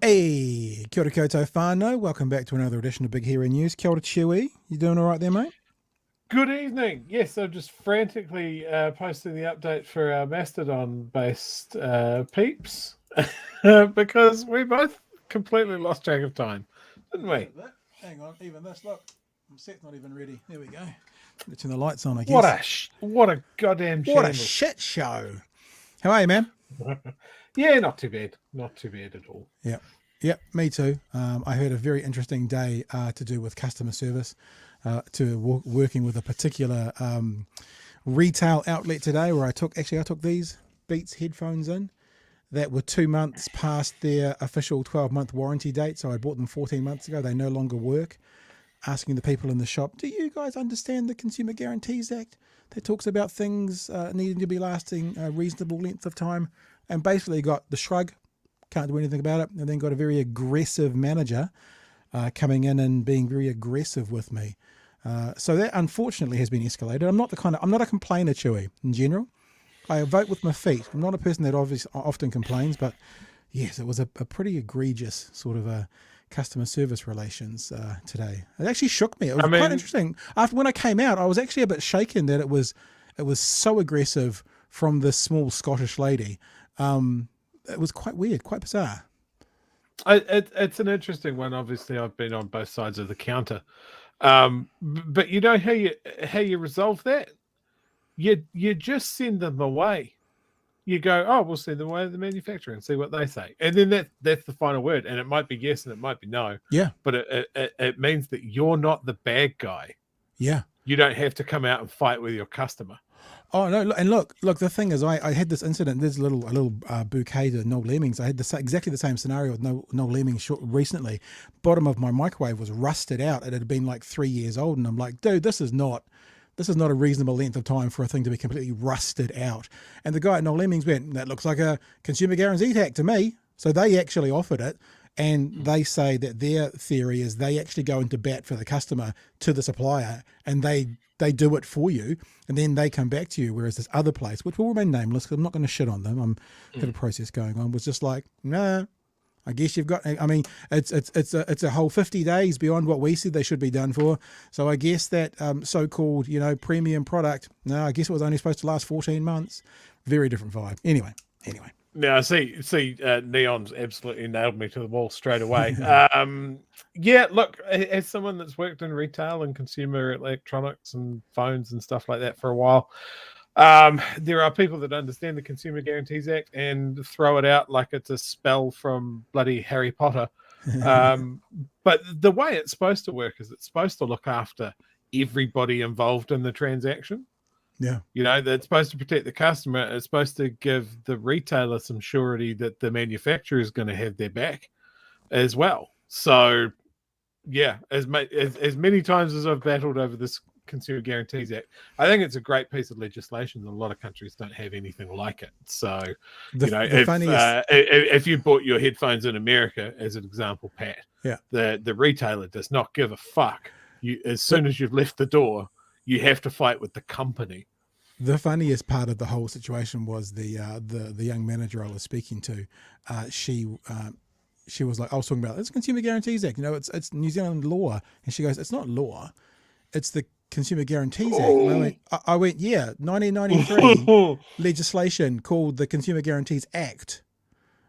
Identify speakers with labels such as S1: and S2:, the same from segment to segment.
S1: Hey, kia ora koutou whānau. Welcome back to another edition of Big Hero News. Kia ora Chewy. You doing all right there, mate?
S2: Good evening. Yes, I'm just frantically posting the update for our Mastodon-based peeps because we both completely lost track of time, didn't we?
S1: Hang on, even this, look. I'm set, not even ready. There we go. Let's turn the lights on, I guess.
S2: What a goddamn
S1: What a
S2: shambles.
S1: shit show. How are you, man?
S2: Yeah, not too bad. Not too bad at all.
S1: Yep, me too. I had a very interesting day to do with customer service, working with a particular retail outlet today where I took these Beats headphones in that were 2 months past their official 12-month warranty date. So I bought them 14 months ago. They no longer work. Asking the people in the shop, do you guys understand the Consumer Guarantees Act that talks about things needing to be lasting a reasonable length of time? And basically got the shrug, can't do anything about it, and then got a very aggressive manager coming in and being very aggressive with me. So that unfortunately has been escalated. I'm not a complainer, Chewy, in general. I vote with my feet. I'm not a person that obviously often complains, but yes, it was a pretty egregious sort of a customer service relations today. It actually shook me. It was quite interesting. After when I came out, I was actually a bit shaken that it was so aggressive from this small Scottish lady. It was quite weird, quite bizarre.
S2: It's an interesting one. Obviously, I've been on both sides of the counter, but you know how you resolve that? You just send them away. You go, oh, we'll send them away to the manufacturer and see what they say, and then that's the final word. And it might be yes, and it might be no.
S1: Yeah,
S2: but it means that you're not the bad guy.
S1: Yeah,
S2: you don't have to come out and fight with your customer.
S1: Oh no! And look. The thing is, I had this incident. There's a little bouquet to Noel Lemmings. I had exactly the same scenario with Noel Lemmings recently. Bottom of my microwave was rusted out. It had been like 3 years old, and I'm like, dude, this is not a reasonable length of time for a thing to be completely rusted out. And the guy at Noel Lemmings went, that looks like a Consumer Guarantees Act to me. So they actually offered it. And they say that their theory is they actually go into bat for the customer to the supplier, and they do it for you, and then they come back to you. Whereas this other place, which will remain nameless because I'm not going to shit on them, I have a process going on, was just like, nah, I guess you've got. I mean, it's a whole 50 days beyond what we said they should be done for. So I guess that so-called premium product, no, I guess it was only supposed to last 14 months. Very different vibe. Anyway.
S2: Now, see, Neon's absolutely nailed me to the wall straight away. Yeah, look, as someone that's worked in retail and consumer electronics and phones and stuff like that for a while, there are people that understand the Consumer Guarantees Act and throw it out like it's a spell from bloody Harry Potter. But the way it's supposed to work is it's supposed to look after everybody involved in the transaction.
S1: Yeah.
S2: That's supposed to protect the customer. It's supposed to give the retailer some surety that the manufacturer is going to have their back as well. So, yeah, as many times as I've battled over this Consumer Guarantees Act, I think it's a great piece of legislation. A lot of countries don't have anything like it. So, if you bought your headphones in America, as an example, Pat, the retailer does not give a fuck. As soon as you've left the door, you have to fight with the company.
S1: The funniest part of the whole situation was the young manager I was speaking to. She was like, I was talking about it's Consumer Guarantees Act. It's New Zealand law, and she goes, it's not law, it's the Consumer Guarantees Act. And I went, yeah, 1993 legislation called the Consumer Guarantees Act.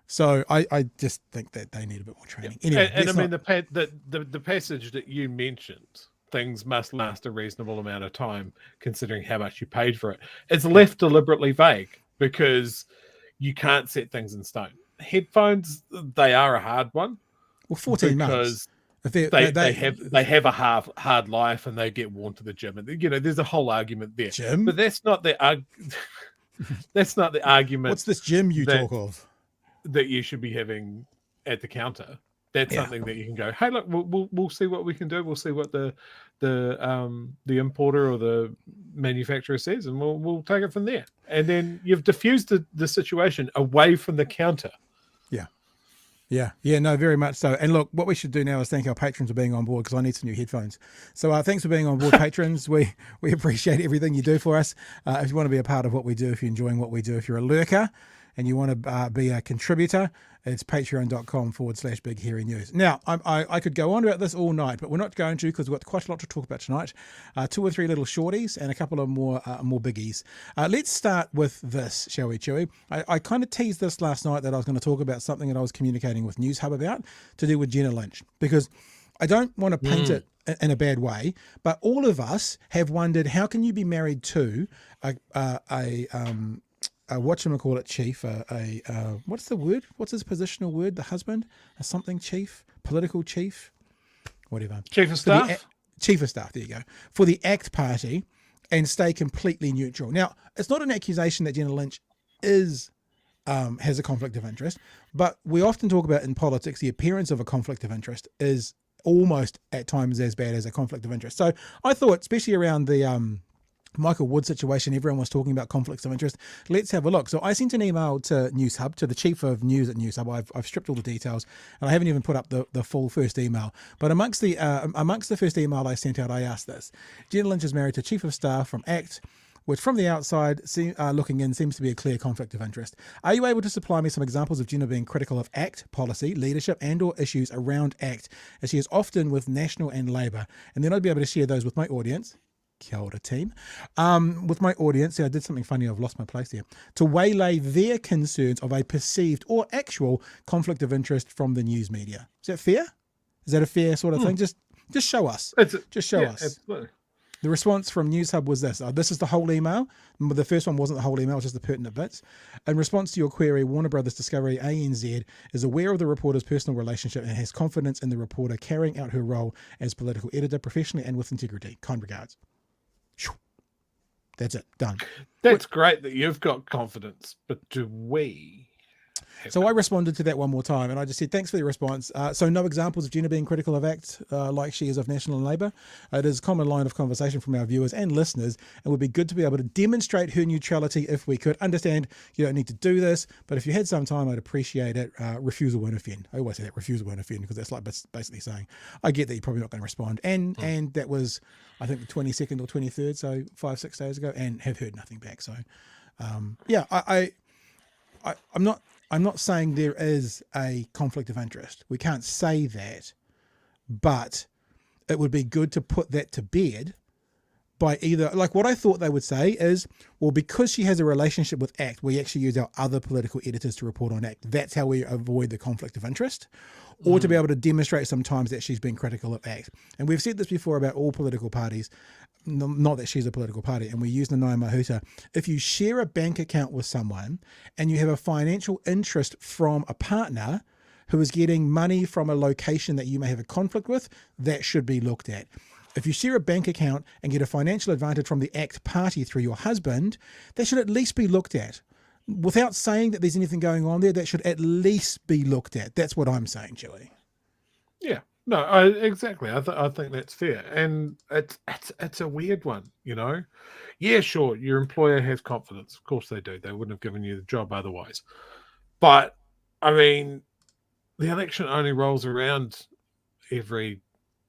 S1: So I just think that they need a bit more training.
S2: Yeah.
S1: Anyway,
S2: and I mean the passage that you mentioned. Things must last a reasonable amount of time, considering how much you paid for it. It's left deliberately vague because you can't set things in stone. Headphones, they are a hard one.
S1: Well, 14 months.
S2: They have a hard life and they get worn to the gym. And there's a whole argument there.
S1: Gym?
S2: But that's not the argument.
S1: What's this gym you talk of?
S2: That you should be having at the counter. That's something that you can go, hey, look, we'll see what we can do. We'll see what the importer or the manufacturer says, and we'll take it from there. And then you've diffused the situation away from the counter.
S1: Yeah, no, very much so. And look, what we should do now is thank our patrons for being on board, because I need some new headphones. So thanks for being on board, patrons. We appreciate everything you do for us. If you want to be a part of what we do, if you're enjoying what we do, if you're a lurker, and you want to be a contributor, it's patreon.com/Big Hairy News. Now, I could go on about this all night, but we're not going to because we've got quite a lot to talk about tonight. 2 or 3 little shorties and a couple of more biggies. Let's start with this, shall we, Chewy? I kind of teased this last night that I was going to talk about something that I was communicating with News Hub about to do with Jenna Lynch, because I don't want to paint it in a bad way, but all of us have wondered, how can you be married to a whatchamacallit chief, what's the word? What's his positional word? The husband? A something chief? Political chief? Whatever.
S2: Chief of staff?
S1: Chief of staff, there you go. For the ACT party, and stay completely neutral. Now, it's not an accusation that Jenna Lynch has a conflict of interest, but we often talk about in politics, the appearance of a conflict of interest is almost at times as bad as a conflict of interest. So I thought, especially around the Michael Wood situation, everyone was talking about conflicts of interest. Let's have a look. So I sent an email to News Hub, to the chief of news at News Hub. I've stripped all the details, and I haven't even put up the full first email. But amongst the first email I sent out, I asked this: Jenna Lynch is married to chief of staff from ACT, which from the outside looking in seems to be a clear conflict of interest. Are you able to supply me some examples of Jenna being critical of ACT policy, leadership and or issues around ACT, as she is often with National and Labour? And then I'd be able to share those with my audience. Kia ora, team. With my audience, I did something funny, I've lost my place here, to waylay their concerns of a perceived or actual conflict of interest from the news media. Is that fair? Is that a fair sort of thing? Just show us. Just show us.
S2: Absolutely.
S1: The response from News Hub was this. This is the whole email. The first one wasn't the whole email, it was just the pertinent bits. In response to your query, Warner Brothers Discovery ANZ is aware of the reporter's personal relationship and has confidence in the reporter carrying out her role as political editor professionally and with integrity. Kind regards. That's it. Done.
S2: That's great that you've got confidence, but do we?
S1: So I responded to that one more time, and I just said, thanks for the response. So no examples of Jenna being critical of ACT like she is of National and Labour. It is a common line of conversation from our viewers and listeners. It would be good to be able to demonstrate her neutrality if we could. Understand you don't need to do this, but if you had some time, I'd appreciate it. Refusal won't offend. I always say that, refusal won't offend, because that's like basically saying, I get that you're probably not going to respond. And that was, I think, the 22nd or 23rd, so 5-6 days ago, and have heard nothing back. So, I'm not saying there is a conflict of interest. We can't say that, but it would be good to put that to bed by either, like what I thought they would say is, well, because she has a relationship with ACT, we actually use our other political editors to report on ACT. That's how we avoid the conflict of interest. Or to be able to demonstrate sometimes that she's been critical of ACT. And we've said this before about all political parties, not that she's a political party, and we use the Nai Mahuta. If you share a bank account with someone and you have a financial interest from a partner who is getting money from a location that you may have a conflict with, that should be looked at. If you share a bank account and get a financial advantage from the ACT party through your husband, that should at least be looked at. Without saying that there's anything going on there, that should at least be looked at. That's what I'm saying, Julie.
S2: Yeah, no, exactly. I think that's fair, and it's a weird one, you know. Yeah, sure, your employer has confidence. Of course they do. They wouldn't have given you the job otherwise. But I mean, the election only rolls around every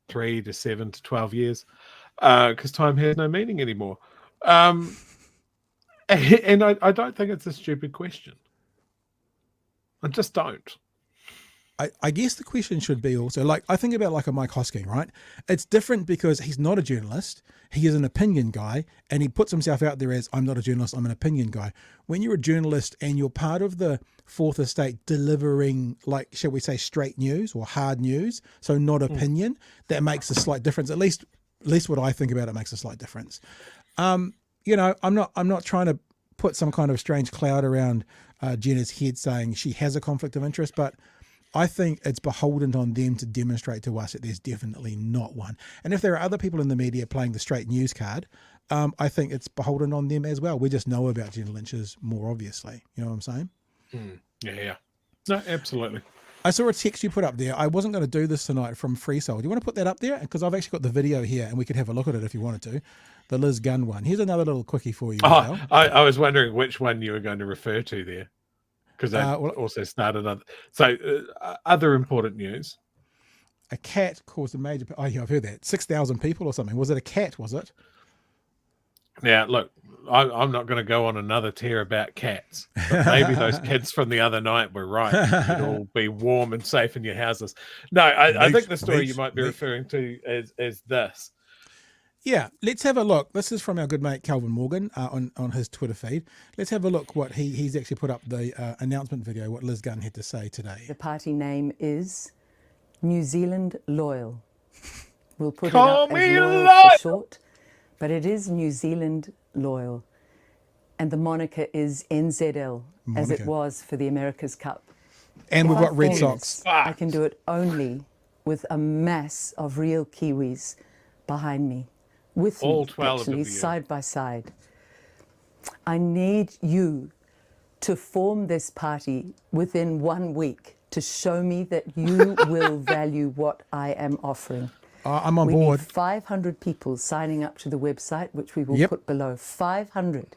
S2: 3 to 7 to 12 years because time has no meaning anymore. And I don't think it's a stupid question. I just don't.
S1: I guess the question should be also, like, I think about like a Mike Hosking, right? It's different because he's not a journalist. He is an opinion guy, and he puts himself out there as, I'm not a journalist, I'm an opinion guy. When you're a journalist and you're part of the fourth estate delivering, like, shall we say, straight news or hard news, so not opinion, that makes a slight difference. At least what I think about it makes a slight difference. You know, I'm not trying to put some kind of strange cloud around Jenna's head saying she has a conflict of interest, but I think it's beholden on them to demonstrate to us that there's definitely not one. And if there are other people in the media playing the straight news card, I think it's beholden on them as well. We just know about Jenna Lynch's more obviously. You know what I'm saying?
S2: Yeah. No, absolutely.
S1: I saw a text you put up there. I wasn't going to do this tonight from Free Soul. Do you want to put that up there? Because I've actually got the video here and we could have a look at it if you wanted to. The Liz Gunn one. Here's another little quickie for you.
S2: I was wondering which one you were going to refer to there. Because I also started other. So, other important news.
S1: A cat caused a major. Oh, yeah, I've heard that. 6,000 people or something. Was it a cat? Was it?
S2: Now, look, I'm not going to go on another tear about cats, but maybe those kids from the other night were right. You'd all be warm and safe in your houses. No, I think the story you might be referring to is this.
S1: Yeah, let's have a look. This is from our good mate Calvin Morgan on his Twitter feed. Let's have a look what he's actually put up the announcement video, what Liz Gunn had to say today.
S3: The party name is New Zealand Loyal. We'll put it up as Loyal for short, but it is New Zealand Loyal. And the moniker is NZL, as it was for the America's Cup.
S1: And we've got Red Sox.
S3: I can do it only with a mass of real Kiwis behind me. With
S2: all
S3: me,
S2: 12
S3: actually,
S2: of you.
S3: side by side. I need you to form this party within 1 week to show me that you will value what I am offering.
S1: I'm on
S3: we
S1: board.
S3: Need 500 people signing up to the website, which we will put below. 500.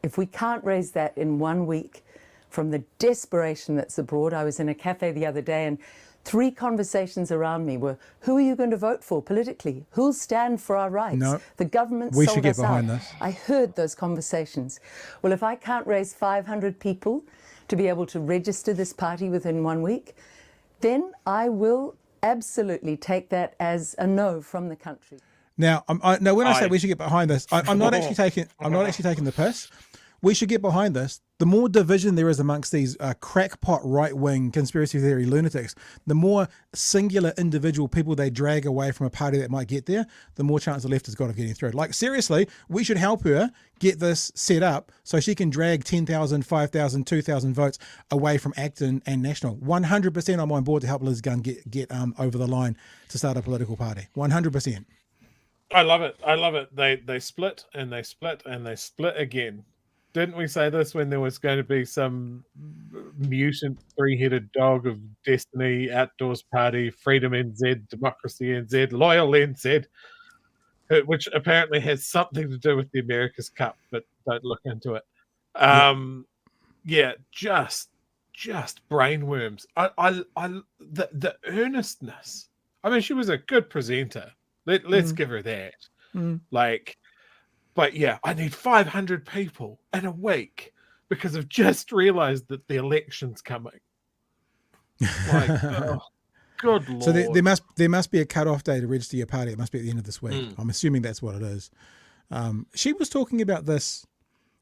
S3: If we can't raise that in 1 week from the desperation that's abroad, I was in a cafe the other day and 3 conversations around me were, who are you going to vote for politically? Who'll stand for our rights?
S1: No,
S3: the government
S1: we
S3: sold
S1: should get
S3: us
S1: behind
S3: out.
S1: this.
S3: I heard those conversations. Well, if I can't raise 500 people to be able to register this party within 1 week, then I will absolutely take that as a no from the country.
S1: Now, when I say we should get behind this, I'm not actually taking the piss. We should get behind this. The more division there is amongst these crackpot right-wing conspiracy theory lunatics, the more singular individual people they drag away from a party that might get there, the more chance the left has got of getting through. Like, seriously, we should help her get this set up so she can drag 10,000, 5,000, 2,000 votes away from Acton and National. 100% I'm on board to help Liz Gunn get over the line to start a political party. 100%.
S2: I love it. I love it. They split and they split and they split again. Didn't we say this when there was going to be some mutant 3-headed dog of destiny, outdoors party, freedom NZ, democracy NZ, loyal NZ, which apparently has something to do with the America's Cup, but don't look into it. Just brainworms. The earnestness. I mean, she was a good presenter. Let's give her that. But yeah, I need 500 people in a week because I've just realized that the election's coming. Like, oh, good Lord.
S1: So there must be a cut-off day to register your party. It must be at the end of this week. I'm assuming that's what it is. She was talking about this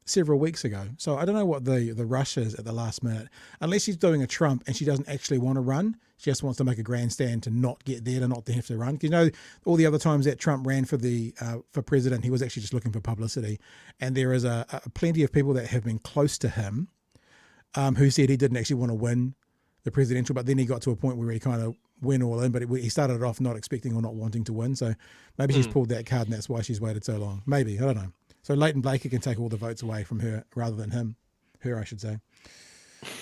S1: several weeks ago. So I don't know what the rush is at the last minute. Unless she's doing a Trump and she doesn't actually want to run. She just wants to make a grandstand to not get there, to not have to run. Because, you know, all the other times that Trump ran for president, he was actually just looking for publicity. And there is plenty of people that have been close to him who said he didn't actually want to win the presidential, but then he got to a point where he kind of went all in, but he started it off not expecting or not wanting to win. So maybe she's pulled that card and that's why she's waited so long. Maybe, I don't know. So Leighton Blakey can take all the votes away from her rather than him. Her, I should say.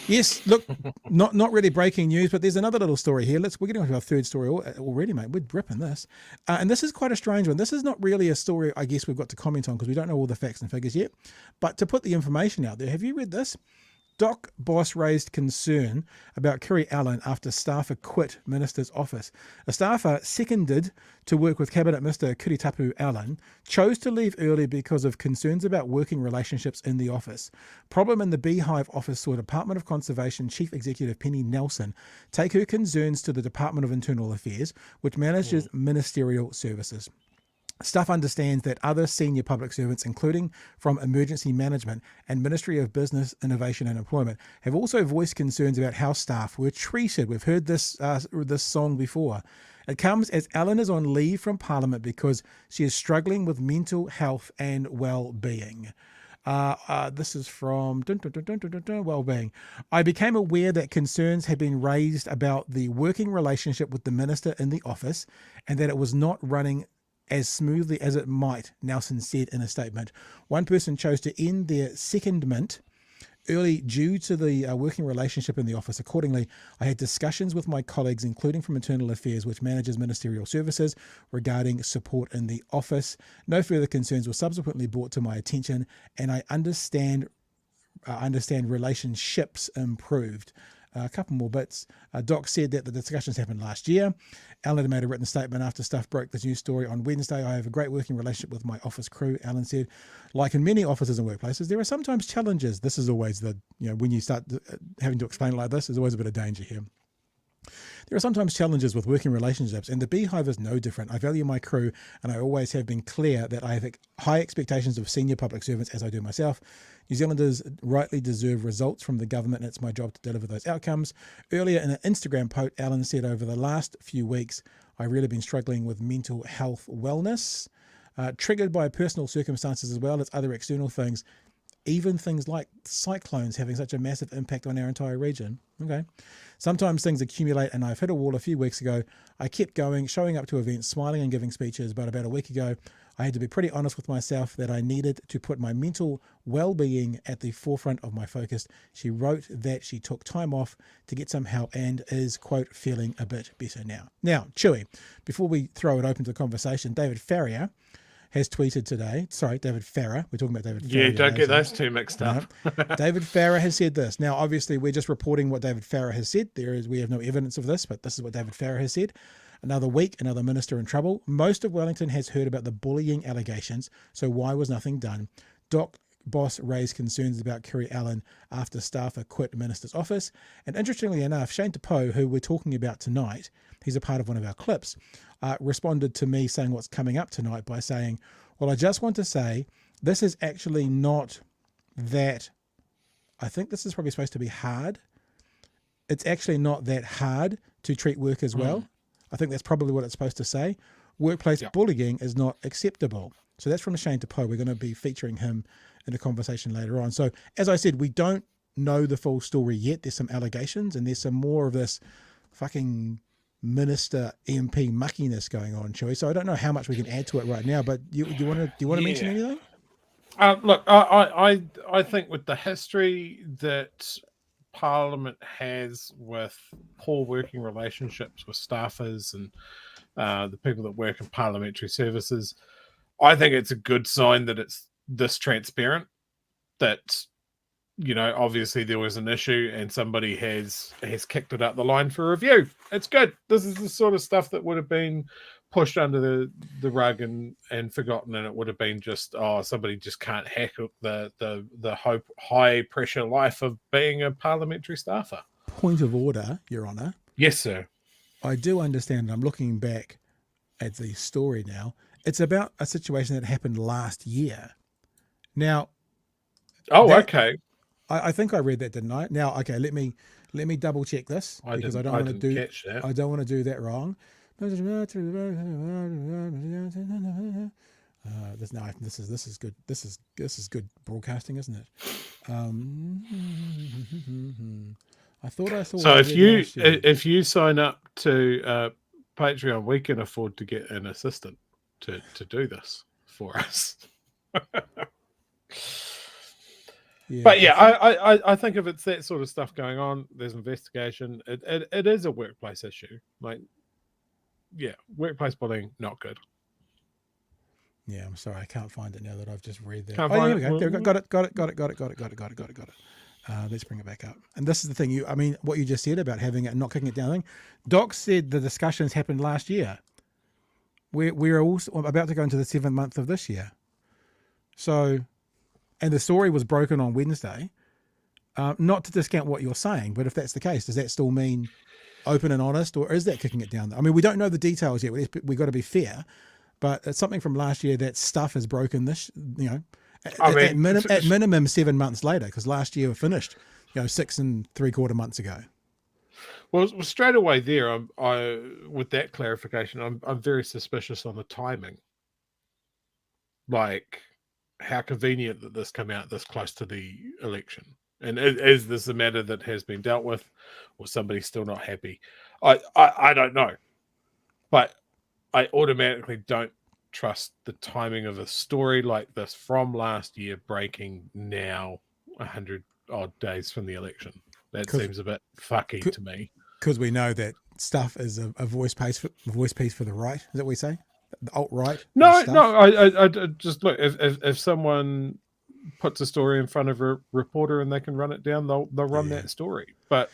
S1: Yes, look, not really breaking news, but there's another little story here. We're getting on to our third story already, mate. We're ripping this. And this is quite a strange one. This is not really a story I guess we've got to comment on because we don't know all the facts and figures yet. But to put the information out there, have you read this? Doc Boss raised concern about Kiri Allan after staffer quit minister's office. A staffer seconded to work with Cabinet Minister Te Pou Allan chose to leave early because of concerns about working relationships in the office. Problem in the Beehive office saw Department of Conservation Chief Executive Penny Nelson take her concerns to the Department of Internal Affairs, which manages ministerial services. Staff understands that other senior public servants, including from Emergency Management and Ministry of Business, Innovation and Employment, have also voiced concerns about how staff were treated. We've heard this song before. It comes as Allan is on leave from Parliament because she is struggling with mental health and well-being. This is from Wellbeing. I became aware that concerns had been raised about the working relationship with the minister in the office and that it was not running as smoothly as it might, Nelson said in a statement. One person chose to end their secondment early due to the working relationship in the office. Accordingly, I had discussions with my colleagues, including from Internal Affairs, which manages ministerial services, regarding support in the office. No further concerns were subsequently brought to my attention, and I understand relationships improved. A couple more bits. Doc said that the discussions happened last year. Allan had made a written statement after stuff broke this news story on Wednesday. I have a great working relationship with my office crew, Allan said. Like in many offices and workplaces, there are sometimes challenges. This is always when you start having to explain it like this, there's always a bit of danger here. There are sometimes challenges with working relationships, and the Beehive is no different. I value my crew, and I always have been clear that I have high expectations of senior public servants, as I do myself. New Zealanders rightly deserve results from the government, and it's my job to deliver those outcomes. Earlier in an Instagram post, Allan said, over the last few weeks, I've really been struggling with mental health wellness, triggered by personal circumstances as well as other external things. Even things like cyclones having such a massive impact on our entire region. Okay. Sometimes things accumulate, and I've hit a wall a few weeks ago. I kept going, showing up to events, smiling and giving speeches, but about a week ago, I had to be pretty honest with myself that I needed to put my mental well-being at the forefront of my focus. She wrote that she took time off to get some help and is, quote, feeling a bit better now. Now, Chewy, before we throw it open to the conversation, David Farrier has tweeted today. Sorry, David Farrer. We're talking about David Farrer.
S2: Yeah, don't get those two mixed up.
S1: No. David Farrer has said this. Now, obviously, we're just reporting what David Farrer has said. We have no evidence of this, but this is what David Farrer has said. Another week, another minister in trouble. Most of Wellington has heard about the bullying allegations, so why was nothing done? Doc Boss raised concerns about Kiri Allan after staffer quit minister's office. And interestingly enough, Te Pou, who we're talking about tonight, he's a part of one of our clips, responded to me saying what's coming up tonight by saying, well, I just want to say this is actually not that, I think this is probably supposed to be hard. It's actually not that hard to treat workers well. I think that's probably what it's supposed to say. Workplace bullying is not acceptable. So that's from Te Pou. We're going to be featuring him in a conversation later on. So as I said, we don't know the full story yet. There's some allegations and there's some more of this fucking minister MP muckiness going on, Chewy. So I don't know how much we can add to it right now, but do you want to mention anything?
S2: Look, I think with the history that Parliament has with poor working relationships with staffers and the people that work in parliamentary services, I think it's a good sign that it's this transparent, that, you know, obviously there was an issue and somebody has kicked it up the line for review. It's good. This is the sort of stuff that would have been pushed under the rug and forgotten, and it would have been just, somebody just can't hack the high pressure life of being a parliamentary staffer.
S1: Point of order, Your Honour.
S2: Yes, sir.
S1: I do understand. I'm looking back at the story now. It's about a situation that happened last year. Now,
S2: okay.
S1: I think I read that, didn't I? Now, okay, let me double check this because I don't want to do that wrong. This is good. This is good broadcasting, isn't it? I thought I saw.
S2: So if you sign up to Patreon, we can afford to get an assistant to do this for us.
S1: Yeah,
S2: but yeah, I think if it's that sort of stuff going on, there's investigation. It is a workplace issue. Like, yeah, workplace bullying, not good.
S1: Yeah, I'm sorry, I can't find it now that I've just read that.
S2: Here
S1: we go. There we go. Got it. Let's bring it back up. And this is the thing. What you just said about having it and not kicking it down. Doc said the discussions happened last year. We're also about to go into the 7th month of this year. So, and the story was broken on Wednesday. Not to discount what you're saying, but if that's the case, does that still mean open and honest, or is that kicking it down? I mean, we don't know the details yet. We've got to be fair, but it's something from last year that stuff has broken this, at minimum 7 months later, because last year we finished, 6 3/4 months ago.
S2: Well, straight away there, with that clarification, I'm very suspicious on the timing. Like, how convenient that this come out this close to the election. And is this a matter that has been dealt with, or somebody's still not happy? I don't know. But I automatically don't trust the timing of a story like this from last year breaking now 100 odd days from the election. That seems a bit fucky to me. Because
S1: we know that stuff is a voice piece for the right. Is that what we say? The alt-right?
S2: No. I just look, if someone puts a story in front of a reporter and they can run it down, they'll run that story. But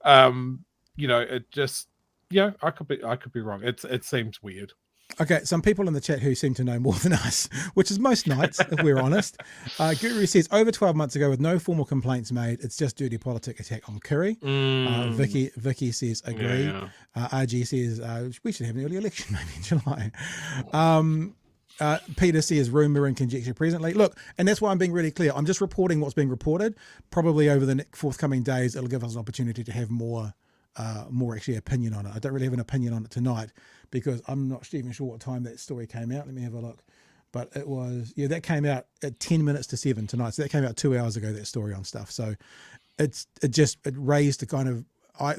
S2: It just, I could be wrong. It seems weird.
S1: Okay, some people in the chat who seem to know more than us, which is most nights, if we're honest. Guru says, over 12 months ago, with no formal complaints made, it's just dirty politic attack on Kiri. Vicky says, agree.
S2: Yeah.
S1: RG says, we should have an early election maybe in July. Peter says, rumour and conjecture presently. Look, and that's why I'm being really clear. I'm just reporting what's being reported. Probably over the forthcoming days, it'll give us an opportunity to have more actually opinion on it. I don't really have an opinion on it tonight because I'm not even sure what time that story came out. Let me have a look. But it was, that came out at 10 minutes to 7 tonight. So that came out 2 hours ago, that story on stuff. So it raised the kind of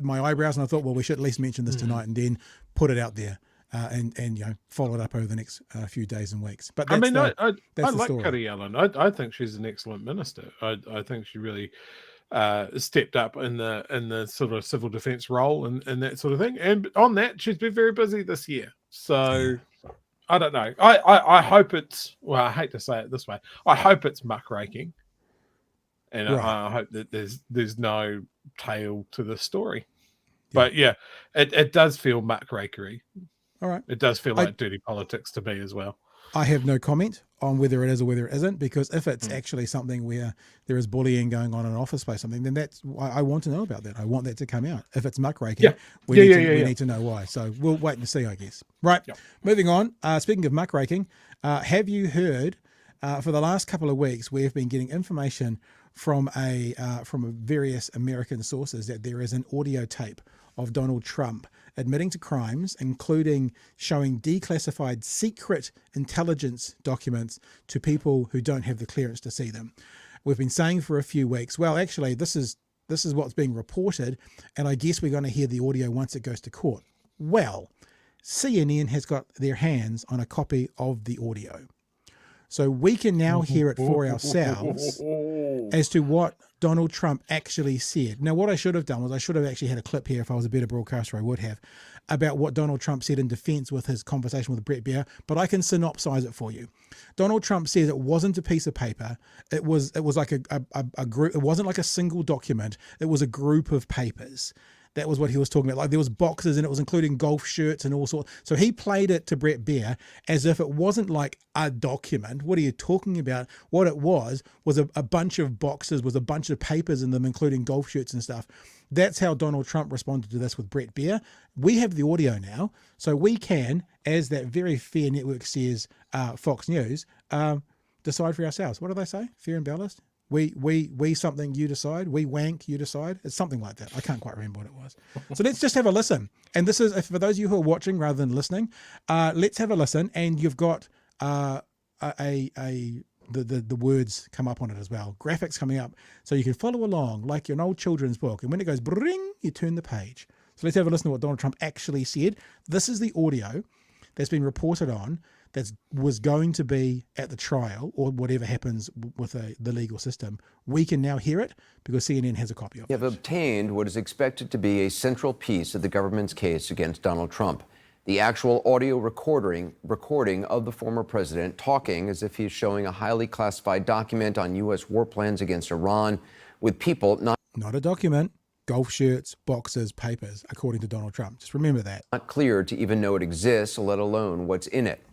S1: my eyebrows, and I thought, well, we should at least mention this tonight and then put it out there and follow it up over the next few days and weeks. But that's
S2: I like Kiri Allan. I think she's an excellent minister. I think she really stepped up in the sort of civil defence role and that sort of thing. And on that, she's been very busy this year. So I don't know. I hope it's, well, I hate to say it this way, I hope it's muckraking. And right. I hope that there's no tail to the story. But it does feel muckrakery.
S1: All right.
S2: It does feel like dirty politics to me as well.
S1: I have no comment on whether it is or whether it isn't, because if it's actually something where there is bullying going on in an office space, something, then I want to know about that. I want that to come out. If it's muckraking, we need to know why. So we'll wait and see, I guess. Right. Yep. Moving on. Speaking of muckraking, have you heard for the last couple of weeks we've been getting information from various American sources that there is an audio tape of Donald Trump admitting to crimes, including showing declassified secret intelligence documents to people who don't have the clearance to see them. We've been saying for a few weeks, well, actually, this is what's being reported, and I guess we're going to hear the audio once it goes to court. Well, CNN has got their hands on a copy of the audio. So we can now hear it for ourselves as to what Donald Trump actually said. Now, what I should have done was I should have actually had a clip here. If I was a better broadcaster, I would have, about what Donald Trump said in defense with his conversation with Bradbury, but I can synopsize it for you. Donald Trump says it wasn't a piece of paper. It was like a group. It wasn't like a single document. It was a group of papers. That was what he was talking about. Like there was boxes and it was including golf shirts and all sorts. So he played it to Brett Bear as if it wasn't like a document. What are you talking about? What it was a bunch of boxes, was a bunch of papers in them, including golf shirts and stuff. That's how Donald Trump responded to this with Brett Bear. We have the audio now, so we can, as that very fair network says, Fox News, decide for ourselves. What do they say? Fair and balanced? We something, you decide. We wank, you decide. It's something like that. I can't quite remember what it was. So let's just have a listen. And this is, for those of you who are watching rather than listening, let's have a listen. And you've got the words come up on it as well. Graphics coming up. So you can follow along like an old children's book. And when it goes bring, you turn the page. So let's have a listen to what Donald Trump actually said. This is the audio that's been reported on that was going to be at the trial, or whatever happens with the legal system. We can now hear it because CNN has a copy of it.
S4: You have obtained what is expected to be a central piece of the government's case against Donald Trump. The actual audio recording of the former president talking as if he's showing a highly classified document on U.S. war plans against Iran with people
S1: not a document, golf shirts, boxes, papers, according to Donald Trump. Just remember that.
S4: Not clear to even know it exists, let alone what's in it.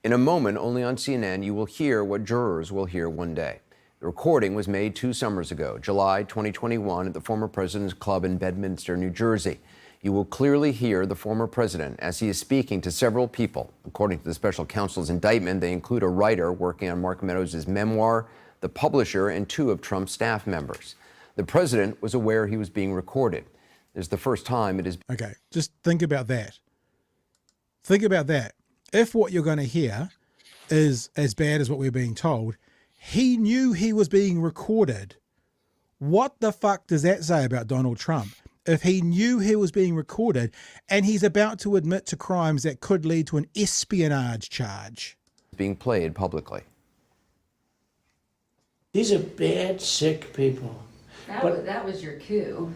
S4: In a moment, only on CNN, you will hear what jurors will hear one day. The recording was made 2 summers ago, July 2021, at the former president's club in Bedminster, New Jersey. You will clearly hear the former president as he is speaking to several people. According to the special counsel's indictment, they include a writer working on Mark Meadows' memoir, the publisher, and 2 of Trump's staff members. The president was aware he was being recorded. This is the first time it is.
S1: Okay, just think about that. Think about that. If what you're going to hear is as bad as what we're being told, he knew he was being recorded. What the fuck does that say about Donald Trump? If he knew he was being recorded and he's about to admit to crimes that could lead to an espionage charge.
S4: Being played publicly.
S5: These are bad, sick people.
S6: That was your coup,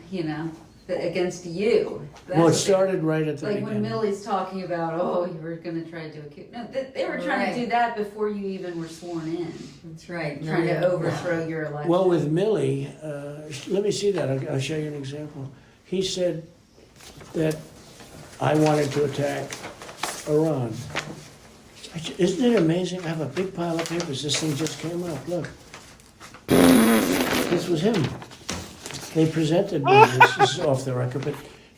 S6: against you.
S5: Well, it started right at the
S6: like
S5: beginning.
S6: when Millie's talking about, you were going to try to do a coup. No, they were trying to do that before you even were sworn in.
S7: That's right.
S6: Trying to overthrow your election.
S5: Well, with Millie, let me see that. I'll show you an example. He said that I wanted to attack Iran. Isn't it amazing? I have a big pile of papers. This thing just came up. Look. This was him. They presented me this. This is off the record, but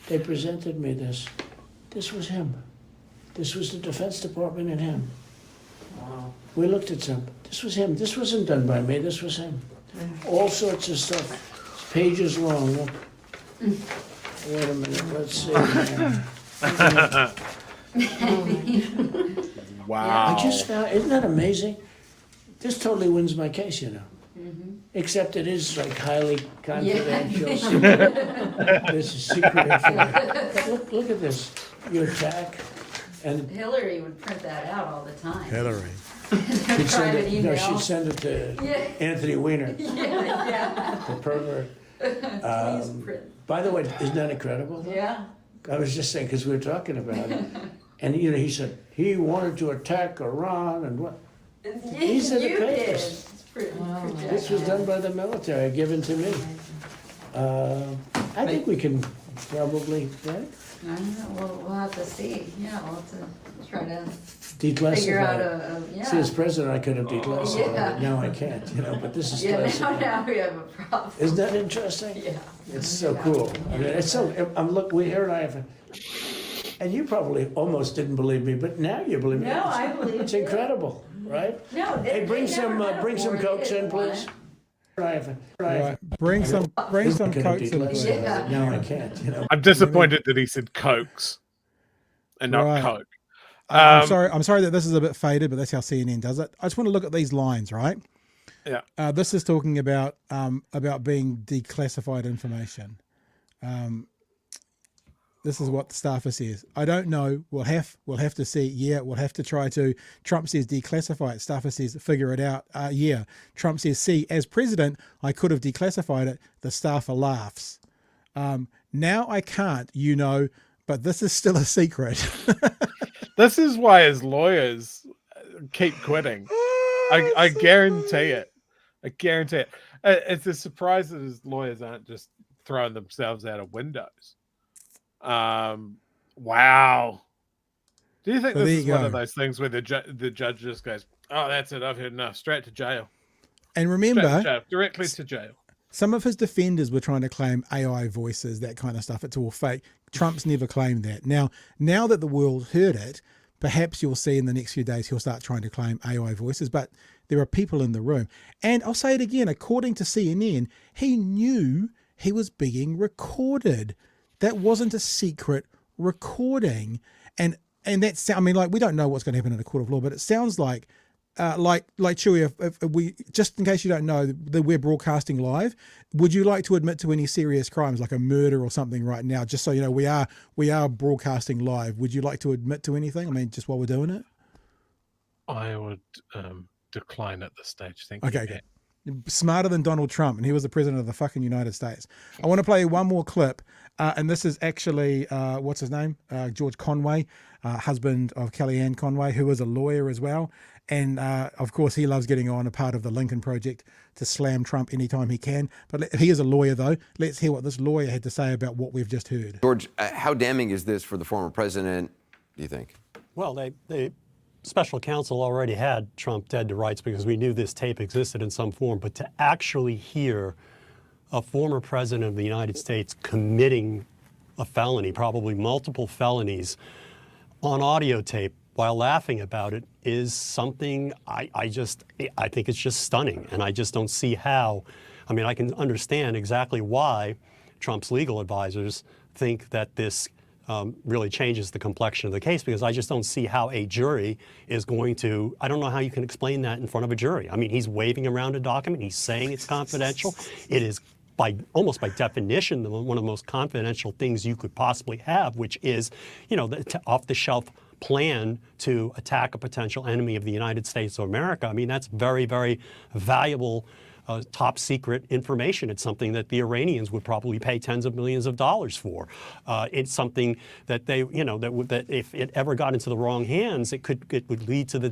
S5: they presented me this. This was him. This was the Defense Department and him. Wow. We looked at some. This was him. This wasn't done by me. This was him. All sorts of stuff. It's pages long. Look. Wait a minute. Let's see.
S2: Wow.
S5: I just found, isn't that amazing? This totally wins my case, you know. Except it is like highly confidential. Secret. This is secret information. Look at this. You attack, and
S6: Hillary would print that out all the time.
S1: Hillary.
S5: she'd send
S6: Private
S5: it.
S6: email.
S5: No, she'd send it to
S6: Yeah.
S5: Anthony Weiner,
S6: Yeah.
S5: the pervert.
S6: Please print.
S5: By the way, isn't that incredible? Though?
S6: Yeah.
S5: I was just saying because we were talking about it, and you know, he said he wanted to attack Iran and what. These are the
S6: You did.
S5: papers.
S6: It's pretty
S5: This was done by the military, given to me. I think we can probably, right?
S6: I don't know, we'll have to see. Yeah, we'll have to try to
S5: Declassify
S6: figure out
S5: it.
S6: yeah.
S5: See, as president, I could have declassified
S6: Yeah.
S5: it. Now I can't, you know, but this is
S6: Yeah,
S5: classified.
S6: now we have a problem.
S5: Isn't that interesting?
S6: Yeah.
S5: It's so cool. I mean, it's so, look, we here and I have, and you probably almost didn't believe me, but now you believe me.
S6: No, I believe
S5: It's
S6: you.
S5: incredible, right?
S6: No,
S5: Hey, bring some Cokes in, please.
S1: Right. Bring some Cokes in, please.
S6: Yeah.
S5: Now I can't, you know.
S2: I'm disappointed that he said Cokes and not
S1: Right.
S2: Coke.
S1: I'm sorry that this is a bit faded, but that's how CNN does it. I just want to look at these lines, right?
S2: Yeah.
S1: This is talking about being declassified information. This is what the staffer says. I don't know. We'll have to see. Yeah, we'll have to try to. Trump says declassify it. Staffer says figure it out. Yeah. Trump says, see, as president, I could have declassified it. The staffer laughs. Now I can't, you know, but this is still a secret.
S2: This is why his lawyers keep quitting. I guarantee it. I guarantee it. It's a surprise that his lawyers aren't just throwing themselves out of windows. Wow. Do you think
S1: Well,
S2: this
S1: there
S2: is
S1: you
S2: one
S1: go.
S2: of those things where the judge just goes, "Oh, that's it. I've had enough. Straight to jail.
S1: And
S2: Straight to
S1: remember,
S2: jail. Directly to jail."
S1: some of his defenders were trying to claim AI voices, that kind of stuff. It's all fake. Trump's never claimed that. Now that the world heard it, perhaps you'll see in the next few days he'll start trying to claim AI voices, but there are people in the room. And I'll say it again, according to CNN, he knew he was being recorded. That wasn't a secret recording. And that's, I mean, like, we don't know what's going to happen in a court of law, but it sounds like Chewy, if we, just in case you don't know, we're broadcasting live. Would you like to admit to any serious crimes, like a murder or something right now? Just so you know, we are broadcasting live. Would you like to admit to anything? I mean, just while we're doing it.
S2: I would decline at this stage. Thank
S1: Okay,
S2: you.
S1: okay. Smarter than Donald Trump, and he was the president of the fucking United States. I want to play one more clip, and this is actually what's his name, George Conway, husband of Kellyanne Conway, who is a lawyer as well, and of course he loves getting on a part of the Lincoln Project to slam Trump anytime he can. But he is a lawyer, though. Let's hear what this lawyer had to say about what we've just heard.
S4: George, how damning is this for the former president, do you think?
S7: Well, they special counsel already had Trump dead to rights because we knew this tape existed in some form. But to actually hear a former president of the United States committing a felony, probably multiple felonies, on audio tape while laughing about it is something I think it's just stunning. And I just don't see how. I mean, I can understand exactly why Trump's legal advisors think that this really changes the complexion of the case, because I just don't see how a jury is going to, I don't know how you can explain that in front of a jury. I mean, he's waving around a document, he's saying it's confidential. It is almost by definition one of the most confidential things you could possibly have, which is, you know, the off-the-shelf plan to attack a potential enemy of the United States of America. I mean, that's very, very valuable top secret information. It's something that the Iranians would probably pay tens of millions of dollars for. It's something that they, that if it ever got into the wrong hands, it would lead to the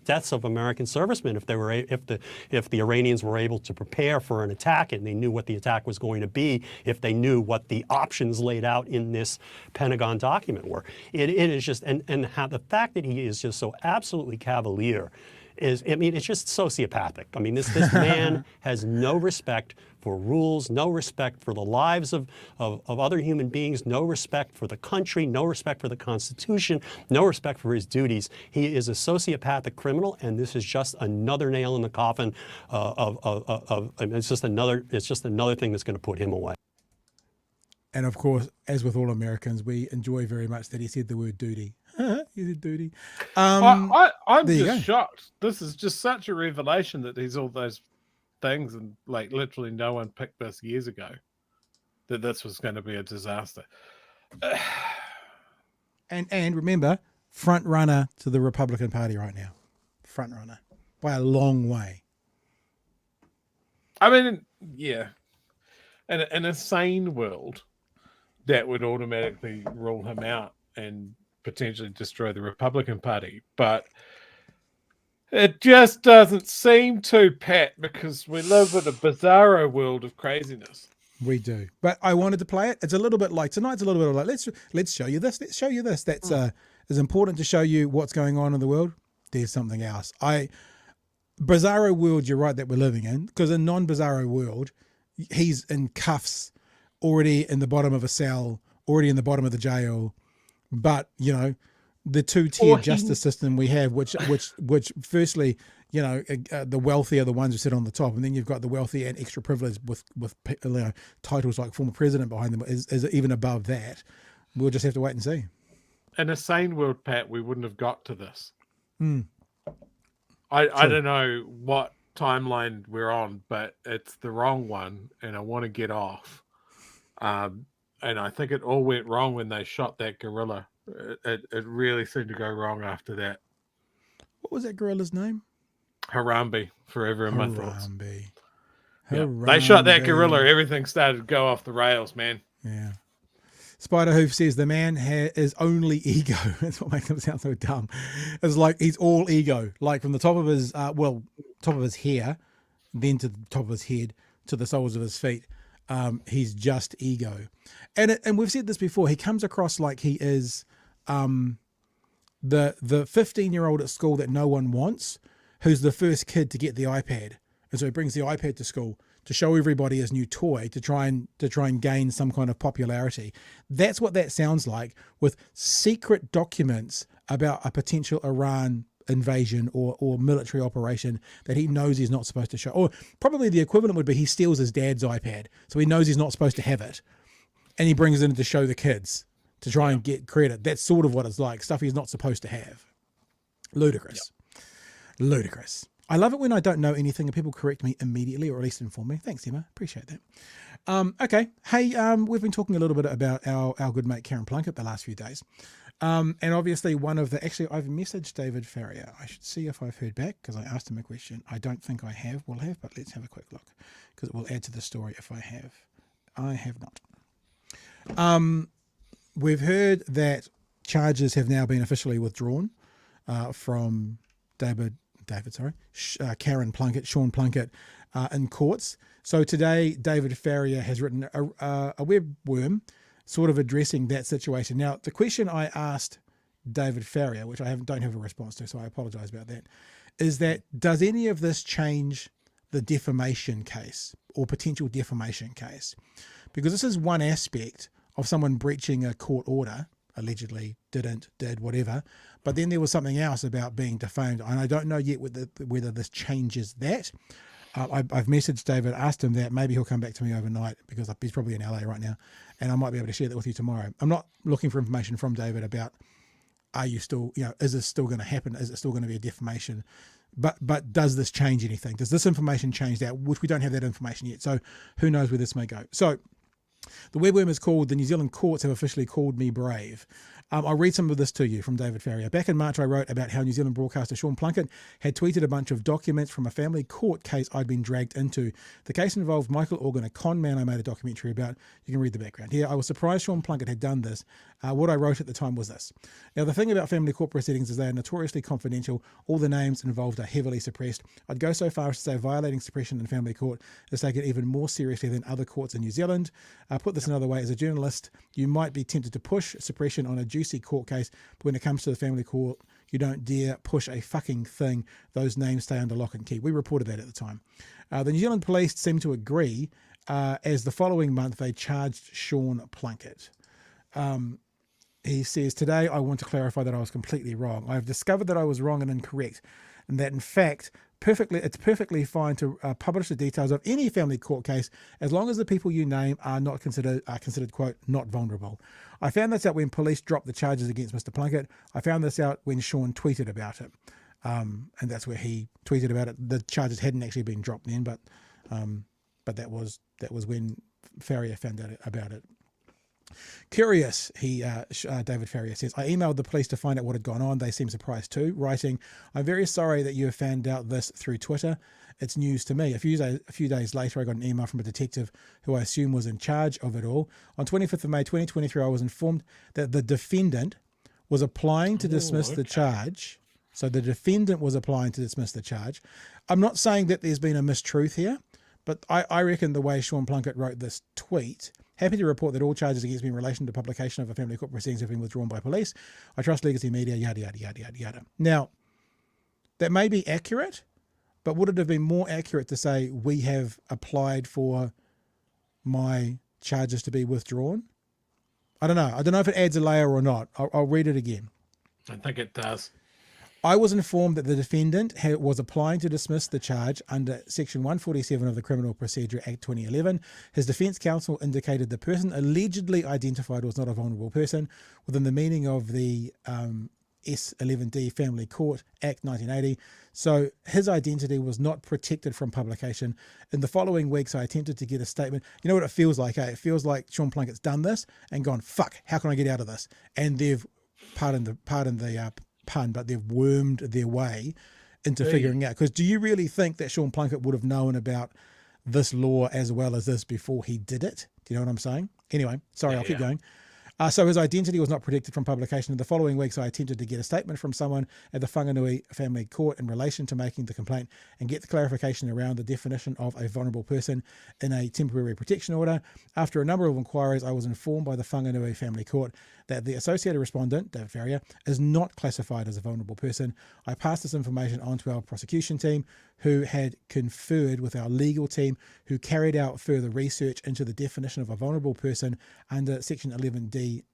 S7: deaths of American servicemen if the Iranians were able to prepare for an attack and they knew what the attack was going to be, if they knew what the options laid out in this Pentagon document were. It is just, and how the fact that he is just so absolutely cavalier is, I mean, it's just sociopathic. I mean, this man has no respect for rules, no respect for the lives of other human beings, no respect for the country, no respect for the Constitution, no respect for his duties. He is a sociopathic criminal, and this is just another nail in the coffin it's just another thing that's going to put him away.
S1: And of course, as with all Americans, we enjoy very much that he said the word duty. He said duty.
S2: I'm
S1: there you
S2: just
S1: go.
S2: shocked. This is just such a revelation that he's all those things, and like literally no one picked this years ago, that this was going to be a disaster.
S1: And remember, front runner to the Republican Party right now. Front runner by a long way.
S2: I mean, yeah. In a sane world, that would automatically rule him out and potentially destroy the Republican Party. But it just doesn't seem to, Pat, because we live in a bizarro world of craziness.
S1: We do. But I wanted to play it. It's a little bit like tonight's a little bit like let's show you this. Let's show you this. That's is important to show you what's going on in the world. There's something else. Bizarro world, you're right, that we're living in, because in non-bizarro world, he's in cuffs, already in the bottom of a cell, already in the bottom of the jail. But, the two-tier justice system we have, which firstly, the wealthy are the ones who sit on the top, and then you've got the wealthy and extra privileged with titles like former president behind them is even above that. We'll just have to wait and see.
S2: In a sane world, Pat, we wouldn't have got to this. I don't know what timeline we're on, but it's the wrong one, and I want to get off. And I think it all went wrong when they shot that gorilla. It really seemed to go wrong after that.
S1: What was that gorilla's name?
S2: Harambe, forever in my thoughts.
S1: Harambe.
S2: Yeah. They shot that gorilla, everything started to go off the rails, man.
S1: Yeah. Spiderhoof says the man is only ego. That's what makes him sound so dumb. It's like he's all ego, like from the top of his top of his hair, then to the top of his head, to the soles of his feet. He's just ego, and we've said this before. He comes across like he is the 15-year-old at school that no one wants, who's the first kid to get the iPad, and so he brings the iPad to school to show everybody his new toy to try and gain some kind of popularity. That's what that sounds like, with secret documents about a potential Iran invasion or military operation that he knows he's not supposed to show. Or probably the equivalent would be he steals his dad's iPad, so he knows he's not supposed to have it, and he brings it in to show the kids to try and get credit. That's sort of what it's like, stuff he's not supposed to have. Ludicrous. Ludicrous. I love it when I don't know anything and people correct me immediately, or at least inform me. Thanks, Emma. Appreciate that. Okay. Hey, we've been talking a little bit about our good mate Karen Plunket the last few days. And obviously I've messaged David Farrier. I should see if I've heard back, because I asked him a question. I don't think I will have, but let's have a quick look, because it will add to the story if I have. I have not. We've heard that charges have now been officially withdrawn from Karen Plunket, Sean Plunket, in courts. So today, David Farrier has written a webworm sort of addressing that situation. Now, the question I asked David Farrier, which I don't have a response to, so I apologize about that, is that does any of this change the defamation case or potential defamation case? Because this is one aspect of someone breaching a court order, allegedly did whatever, but then there was something else about being defamed, and I don't know yet whether this changes that. I've messaged David, asked him that. Maybe he'll come back to me overnight, because he's probably in LA right now, and I might be able to share that with you tomorrow. I'm not looking for information from David about, are you still, is this still going to happen? Is it still going to be a defamation? But does this change anything? Does this information change that? Which we don't have that information yet. So who knows where this may go. So the webworm is called, the New Zealand courts have officially called me brave. I'll read some of this to you from David Farrier. Back in March, I wrote about how New Zealand broadcaster Sean Plunket had tweeted a bunch of documents from a family court case I'd been dragged into. The case involved Michael Organ, a con man I made a documentary about. You can read the background here. I was surprised Sean Plunket had done this. What I wrote at the time was this. Now, the thing about family court proceedings is they are notoriously confidential. All the names involved are heavily suppressed. I'd go so far as to say violating suppression in family court is taken even more seriously than other courts in New Zealand. Put this another way, as a journalist, you might be tempted to push suppression on a juicy court case, but when it comes to the family court, you don't dare push a fucking thing. Those names stay under lock and key. We reported that at the time. The New Zealand police seemed to agree, as the following month they charged Sean Plunket. He says, today I want to clarify that I was completely wrong. I have discovered that I was wrong and incorrect, and that in fact, it's perfectly fine to publish the details of any family court case as long as the people you name are considered, quote, not vulnerable. I found this out when police dropped the charges against Mr. Plunket. I found this out when Sean tweeted about it. And that's where he tweeted about it. The charges hadn't actually been dropped then, but that was when Farrier found out about it. Curious, David Farrier says, I emailed the police to find out what had gone on. They seem surprised too, writing, I'm very sorry that you have found out this through Twitter. It's news to me. A few days later, I got an email from a detective who I assume was in charge of it all. On 25th of May 2023, I was informed that the defendant was applying to dismiss the charge. So the defendant was applying to dismiss the charge. I'm not saying that there's been a mistruth here, but I reckon the way Sean Plunket wrote this tweet, happy to report that all charges against me in relation to publication of a family court proceedings have been withdrawn by police. I trust legacy media, yada, yada, yada, yada, yada. Now, that may be accurate, but would it have been more accurate to say we have applied for my charges to be withdrawn? I don't know. I don't know if it adds a layer or not. I'll read it again.
S2: I think it does.
S1: I was informed that the defendant was applying to dismiss the charge under Section 147 of the Criminal Procedure Act 2011. His defence counsel indicated the person allegedly identified was not a vulnerable person within the meaning of the S11D Family Court Act 1980. So his identity was not protected from publication. In the following weeks, I attempted to get a statement. You know what it feels like, eh? It feels like Sean Plunket's done this and gone, fuck, how can I get out of this? And they've, pardon the pun, but they've wormed their way into figuring out. Because do you really think that Sean Plunket would have known about this law as well as this before he did it? Do you know what I'm saying? Anyway, sorry, I'll keep going. So his identity was not protected from publication. In the following weeks, I attempted to get a statement from someone at the Whanganui Family Court in relation to making the complaint and get the clarification around the definition of a vulnerable person in a temporary protection order. After a number of inquiries, I was informed by the Whanganui Family Court that the associated respondent, David Farrier, is not classified as a vulnerable person. I passed this information on to our prosecution team, who had conferred with our legal team, who carried out further research into the definition of a vulnerable person under Section 11D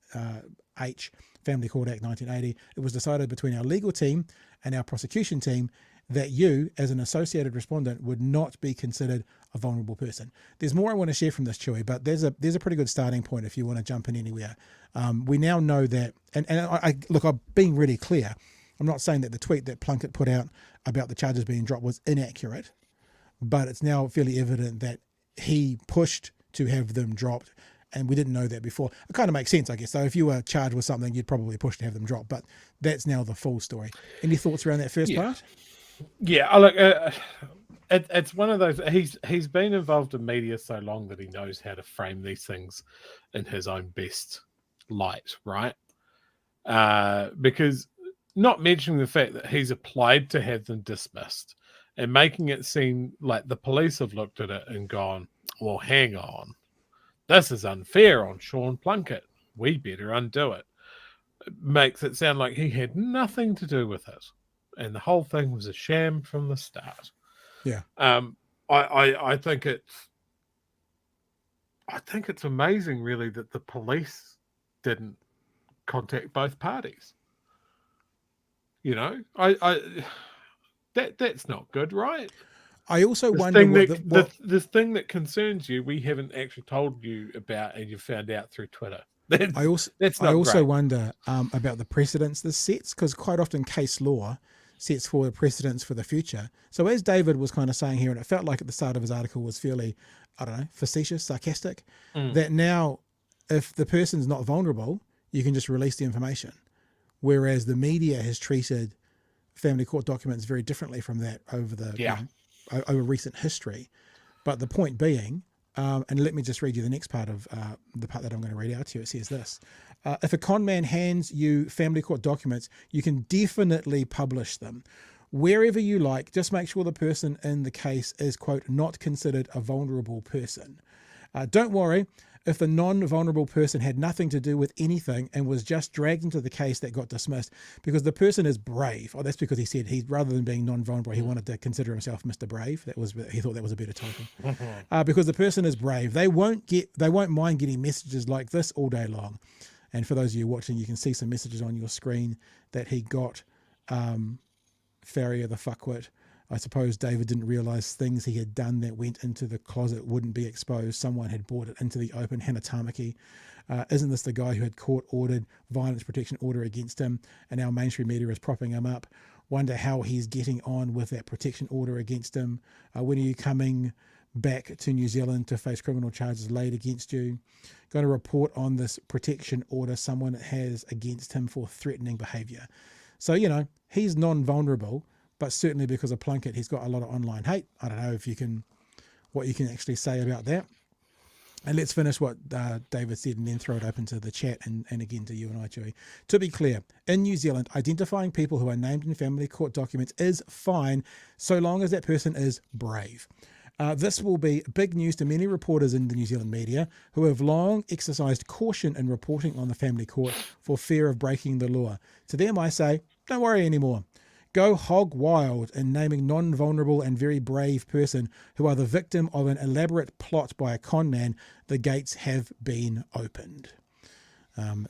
S1: H Family Court Act 1980. It was decided between our legal team and our prosecution team that you, as an associated respondent, would not be considered a vulnerable person. There's more I want to share from this, Chewy, but there's a pretty good starting point if you want to jump in anywhere. We now know that, and look, I'm being really clear. I'm not saying that the tweet that Plunket put out about the charges being dropped was inaccurate, but it's now fairly evident that he pushed to have them dropped, and we didn't know that before. It kind of makes sense, I guess. So if you were charged with something, you'd probably push to have them dropped, but that's now the full story. Any thoughts around that first part?
S2: Yeah, look, it's one of those. He's been involved in media so long that he knows how to frame these things in his own best light, right? Because not mentioning the fact that he's applied to have them dismissed and making it seem like the police have looked at it and gone, well, hang on, this is unfair on Sean Plunket. We better undo it. It makes it sound like he had nothing to do with it. And the whole thing was a sham from the start.
S1: Yeah.
S2: I think it's amazing, really, that the police didn't contact both parties. You know, that's not good, right?
S1: I also wonder
S2: this thing that concerns you, we haven't actually told you about, and you found out through Twitter.
S1: I also wonder about the precedents this sets, because quite often case law sets for precedents for the future. So as David was kind of saying here, and it felt like at the start of his article was fairly, I don't know, facetious, sarcastic, that now if the person's not vulnerable, you can just release the information. Whereas the media has treated family court documents very differently from that over over recent history. But the point being, and let me just read you the next part of the part that I'm going to read out to you. It says this: if a con man hands you family court documents, you can definitely publish them wherever you like. Just make sure the person in the case is, quote, not considered a vulnerable person. Don't worry if the non-vulnerable person had nothing to do with anything and was just dragged into the case that got dismissed, because the person is brave. Oh, that's because he said rather than being non-vulnerable, he wanted to consider himself Mr. Brave. He thought that was a better title. Because the person is brave, they won't mind getting messages like this all day long. And for those of you watching, you can see some messages on your screen that he got. Farrier the fuckwit. I suppose David didn't realise things he had done that went into the closet wouldn't be exposed. Someone had brought it into the open. Hannah Tamaki. Isn't this the guy who had court-ordered violence protection order against him, and our mainstream media is propping him up? Wonder how he's getting on with that protection order against him. When are you coming back to New Zealand to face criminal charges laid against you? Got a report on this protection order someone has against him for threatening behaviour. So, he's non-vulnerable, but certainly because of Plunket, he's got a lot of online hate. I don't know what you can actually say about that. And let's finish what David said and then throw it open to the chat and again to you and I, Chewie. To be clear, in New Zealand, identifying people who are named in family court documents is fine so long as that person is brave. This will be big news to many reporters in the New Zealand media who have long exercised caution in reporting on the family court for fear of breaking the law. To them, I say, don't worry anymore. Go hog wild in naming non-vulnerable and very brave person who are the victim of an elaborate plot by a con man. The gates have been opened.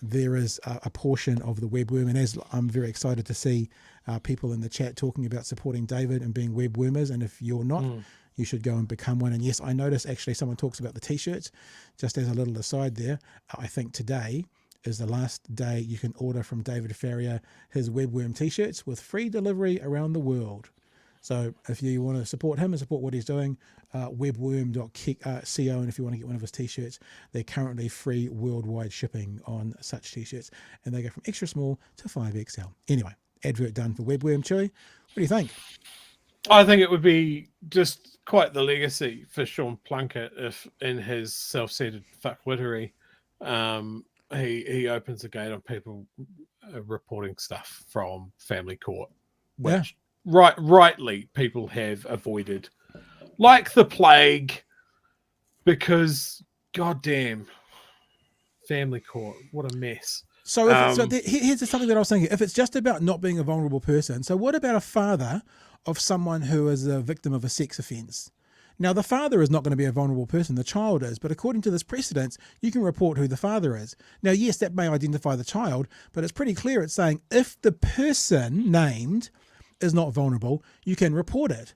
S1: There is a portion of the webworm, and as I'm very excited to see people in the chat talking about supporting David and being webwormers, and if you're not, you should go and become one. And yes, I noticed actually someone talks about the t-shirts. Just as a little aside there, I think today is the last day you can order from David Farrier his webworm t-shirts with free delivery around the world. So if you want to support him and support what he's doing, webworm.co, and if you want to get one of his t-shirts, they're currently free worldwide shipping on such t-shirts, and they go from extra small to 5XL. Anyway, advert done for Webworm. Chewie, what do you think?
S2: I think it would be just quite the legacy for Sean Plunket if in his self-centered fuckwittery, he opens the gate on people reporting stuff from family court, which rightly people have avoided like the plague, because goddamn family court, what a mess.
S1: So, here's something that I was thinking. If it's just about not being a vulnerable person, so what about a father of someone who is a victim of a sex offence? Now, the father is not going to be a vulnerable person, the child is, but according to this precedence, you can report who the father is. Now, yes, that may identify the child, but it's pretty clear it's saying if the person named is not vulnerable, you can report it.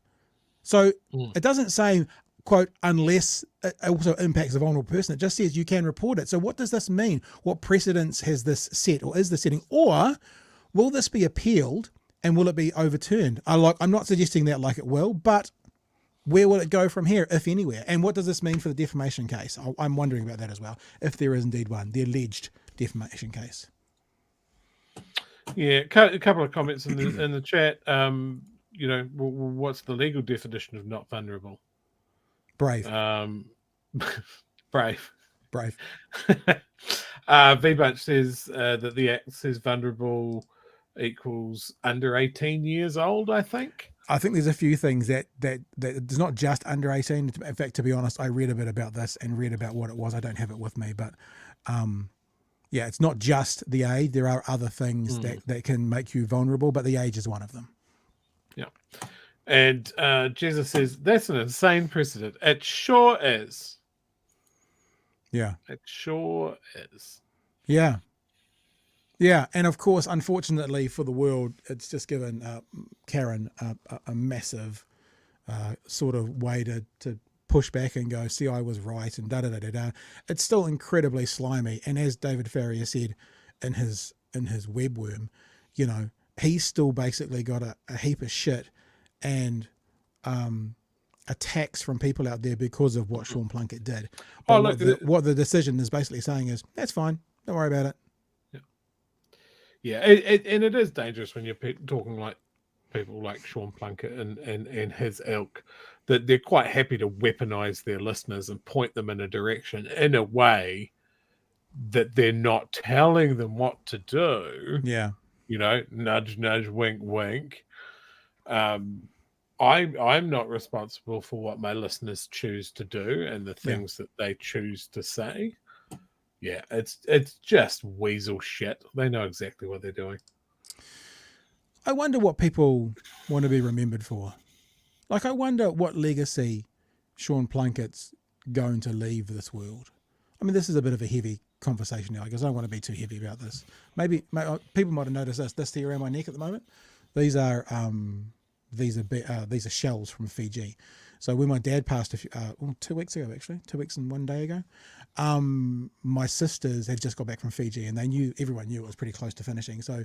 S1: So it doesn't say, quote, unless it also impacts a vulnerable person. It just says you can report it. So what does this mean? What precedence has this set, or is this setting? Or will this be appealed and will it be overturned? I'm not suggesting that like it will, but where will it go from here, if anywhere? And what does this mean for the defamation case? I'm wondering about that as well, if there is indeed one, the alleged defamation case.
S2: Yeah, a couple of comments in the chat. What's the legal definition of not vulnerable?
S1: Brave.
S2: Brave. V-Bunch says that the Act says vulnerable equals under 18 years old, I think.
S1: I think there's a few things that it's not just under 18. In fact, to be honest, I read a bit about this and read about what it was. I don't have it with me, but it's not just the age. There are other things that can make you vulnerable, but the age is one of them.
S2: Yeah. And Jesus says, that's an insane precedent. It sure is.
S1: Yeah.
S2: It sure is.
S1: Yeah. Yeah, and of course, unfortunately for the world, it's just given Karen a massive sort of way to push back and go, see, I was right, and da-da-da-da-da. It's still incredibly slimy, and as David Farrier said in his webworm, he's still basically got a heap of shit and attacks from people out there because of what Sean Plunket did. But what the decision is basically saying is, that's fine, don't worry about it.
S2: Yeah. Yeah, and it is dangerous when you're talking like people like Sean Plunket and his ilk, that they're quite happy to weaponize their listeners and point them in a direction in a way that they're not telling them what to do.
S1: Yeah.
S2: Nudge, nudge, wink, wink. I'm not responsible for what my listeners choose to do and the things that they choose to say. Yeah, it's just weasel shit. They know exactly what they're doing.
S1: I wonder what people want to be remembered for. Like, I wonder what legacy Sean Plunket's going to leave this world. I mean, this is a bit of a heavy conversation now, because I don't want to be too heavy about this. Maybe people might have noticed this here around my neck at the moment. These are shells from Fiji. So when my dad passed 2 weeks ago, actually, 2 weeks and 1 day ago, my sisters had just got back from Fiji, and everyone knew it was pretty close to finishing. So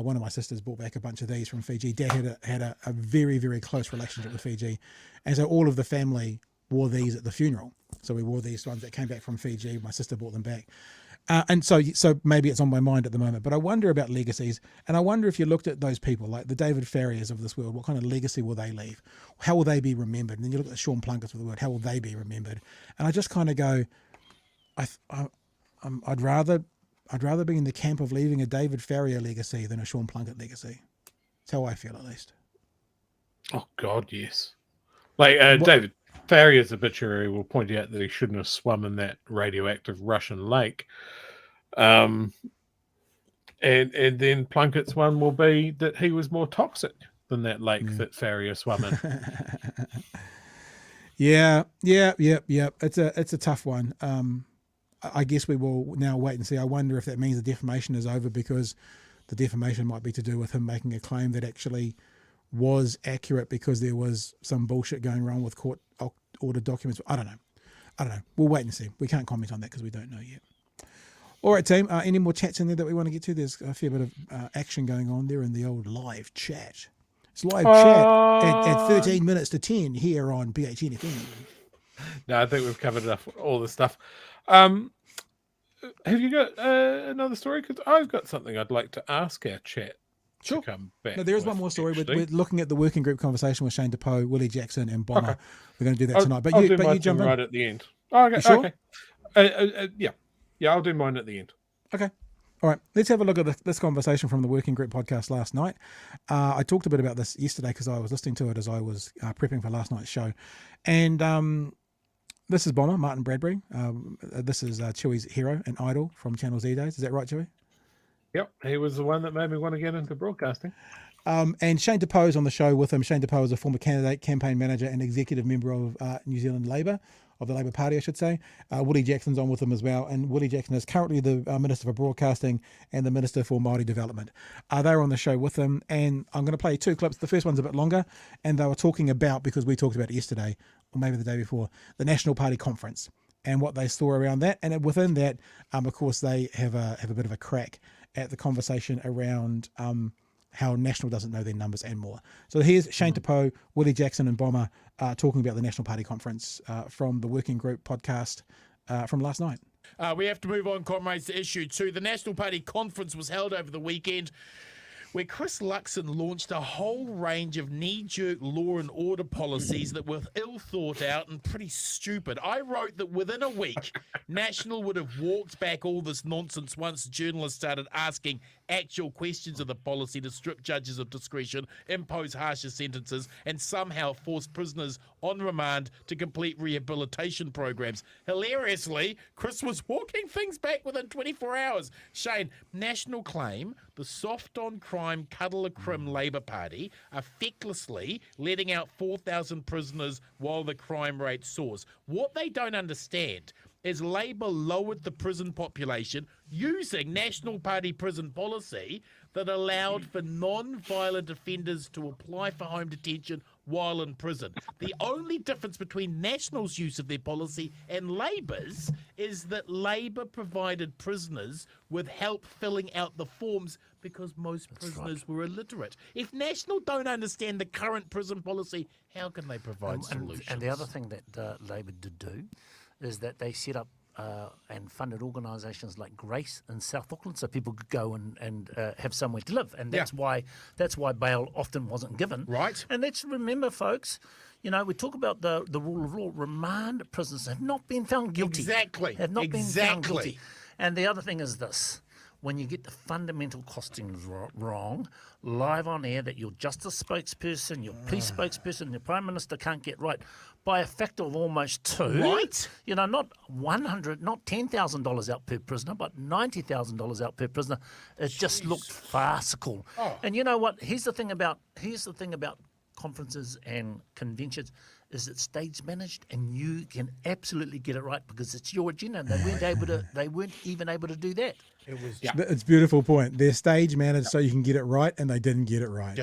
S1: one of my sisters brought back a bunch of these from Fiji. Dad had a very, very close relationship with Fiji, and so all of the family wore these at the funeral. So we wore these ones that came back from Fiji. My sister brought them back. And so maybe it's on my mind at the moment, but I wonder about legacies, and I wonder if you looked at those people, like the David Farriers of this world, what kind of legacy will they leave? How will they be remembered? And then you look at the Sean Plunkets of the world, how will they be remembered? And I just kind of go, I'd rather be in the camp of leaving a David Farrier legacy than a Sean Plunket legacy. That's how I feel, at least. Oh
S2: God, yes. Like David Farrier's obituary will point out that he shouldn't have swum in that radioactive Russian lake. And then Plunkett's one will be that he was more toxic than that lake that Farrier swam in.
S1: Yeah. It's a tough one. I guess we will now wait and see. I wonder if that means the defamation is over, because the defamation might be to do with him making a claim that actually was accurate because there was some bullshit going wrong with court ordered documents. I don't know. We'll wait and see. We can't comment on that because we don't know yet. All right, team. Any more chats in there that we want to get to? There's a fair bit of action going on there in the old live chat. It's live chat at 13 minutes to 10 here on BHN FM.
S2: No, I think we've covered enough, all the stuff. Have you got another story? Because I've got something I'd like to ask our chat.
S1: Sure.
S2: Come back.
S1: No, there is one more story. We're looking at the working group conversation with Te Pou, Willie Jackson, and Bomber. Okay. We're going to do that tonight. But you jump in
S2: right at the end. Oh, okay.
S1: Sure?
S2: Okay. Yeah. I'll do mine at the end.
S1: Okay. All right. Let's have a look at this conversation from the Working Group podcast last night. I talked a bit about this yesterday because I was listening to it as I was prepping for last night's show, and this is Bomber Martin Bradbury. This is Chewy's hero and idol from Channel Z days. Is that right, Chewy?
S2: Yep, he was the one that made me want to get into broadcasting.
S1: And Te Pou is on the show with him. Te Pou is a former candidate, campaign manager, and executive member of New Zealand Labour, of the Labour Party, I should say. Willie Jackson's on with him as well. And Willie Jackson is currently the Minister for Broadcasting and the Minister for Māori Development. They're on the show with him. And I'm going to play 2 clips. The first one's a bit longer. And they were talking about, because we talked about it yesterday, or maybe the day before, the National Party Conference and what they saw around that. And within that, of course, they have a bit of a crack at the conversation around how National doesn't know their numbers and more. So here's Te Pou, Willie Jackson and Bomber talking about the National Party Conference from the Working Group podcast from last night.
S8: We have to move on, comrades, to issue 2. The National Party Conference was held over the weekend, where Chris Luxon launched a whole range of knee-jerk law and order policies that were ill thought out and pretty stupid. I wrote that within a week, National would have walked back all this nonsense once journalists started asking actual questions of the policy to strip judges of discretion, impose harsher sentences, and somehow force prisoners on remand to complete rehabilitation programs. Hilariously, Chris was walking things back within 24 hours. Shane, National claim the soft-on-crime cuddle-a-crim Labour Party are fecklessly letting out 4,000 prisoners while the crime rate soars. What they don't understand is Labour lowered the prison population using National Party prison policy that allowed for non-violent offenders to apply for home detention while in prison. The only difference between National's use of their policy and Labour's is that Labour provided prisoners with help filling out the forms because most prisoners were illiterate. If National don't understand the current prison policy, how can they provide solutions?
S5: And the other thing that Labour did do is that they set up
S9: and funded organisations like Grace in South Auckland, so people could go and have somewhere to live, and that's why bail often wasn't given.
S8: Right.
S9: And let's remember, folks, you know, we talk about the rule of law. Remand prisoners have not been found guilty.
S8: Exactly.
S9: Have not been found
S8: Exactly.
S9: guilty. And the other thing is this. When you get the fundamental costings wrong, live on air, that your justice spokesperson, your police spokesperson, your prime minister can't get right by a factor of almost 2.
S8: Right.
S9: You know, not $10,000 out per prisoner, but $90,000 out per prisoner. It just looked farcical. And you know what? Here's the thing about conferences and conventions is it's stage managed, and you can absolutely get it right because it's your agenda. And they weren't even able to do that.
S8: It was
S1: It's a beautiful point. They're stage managed so you can get it right, and they didn't get it right.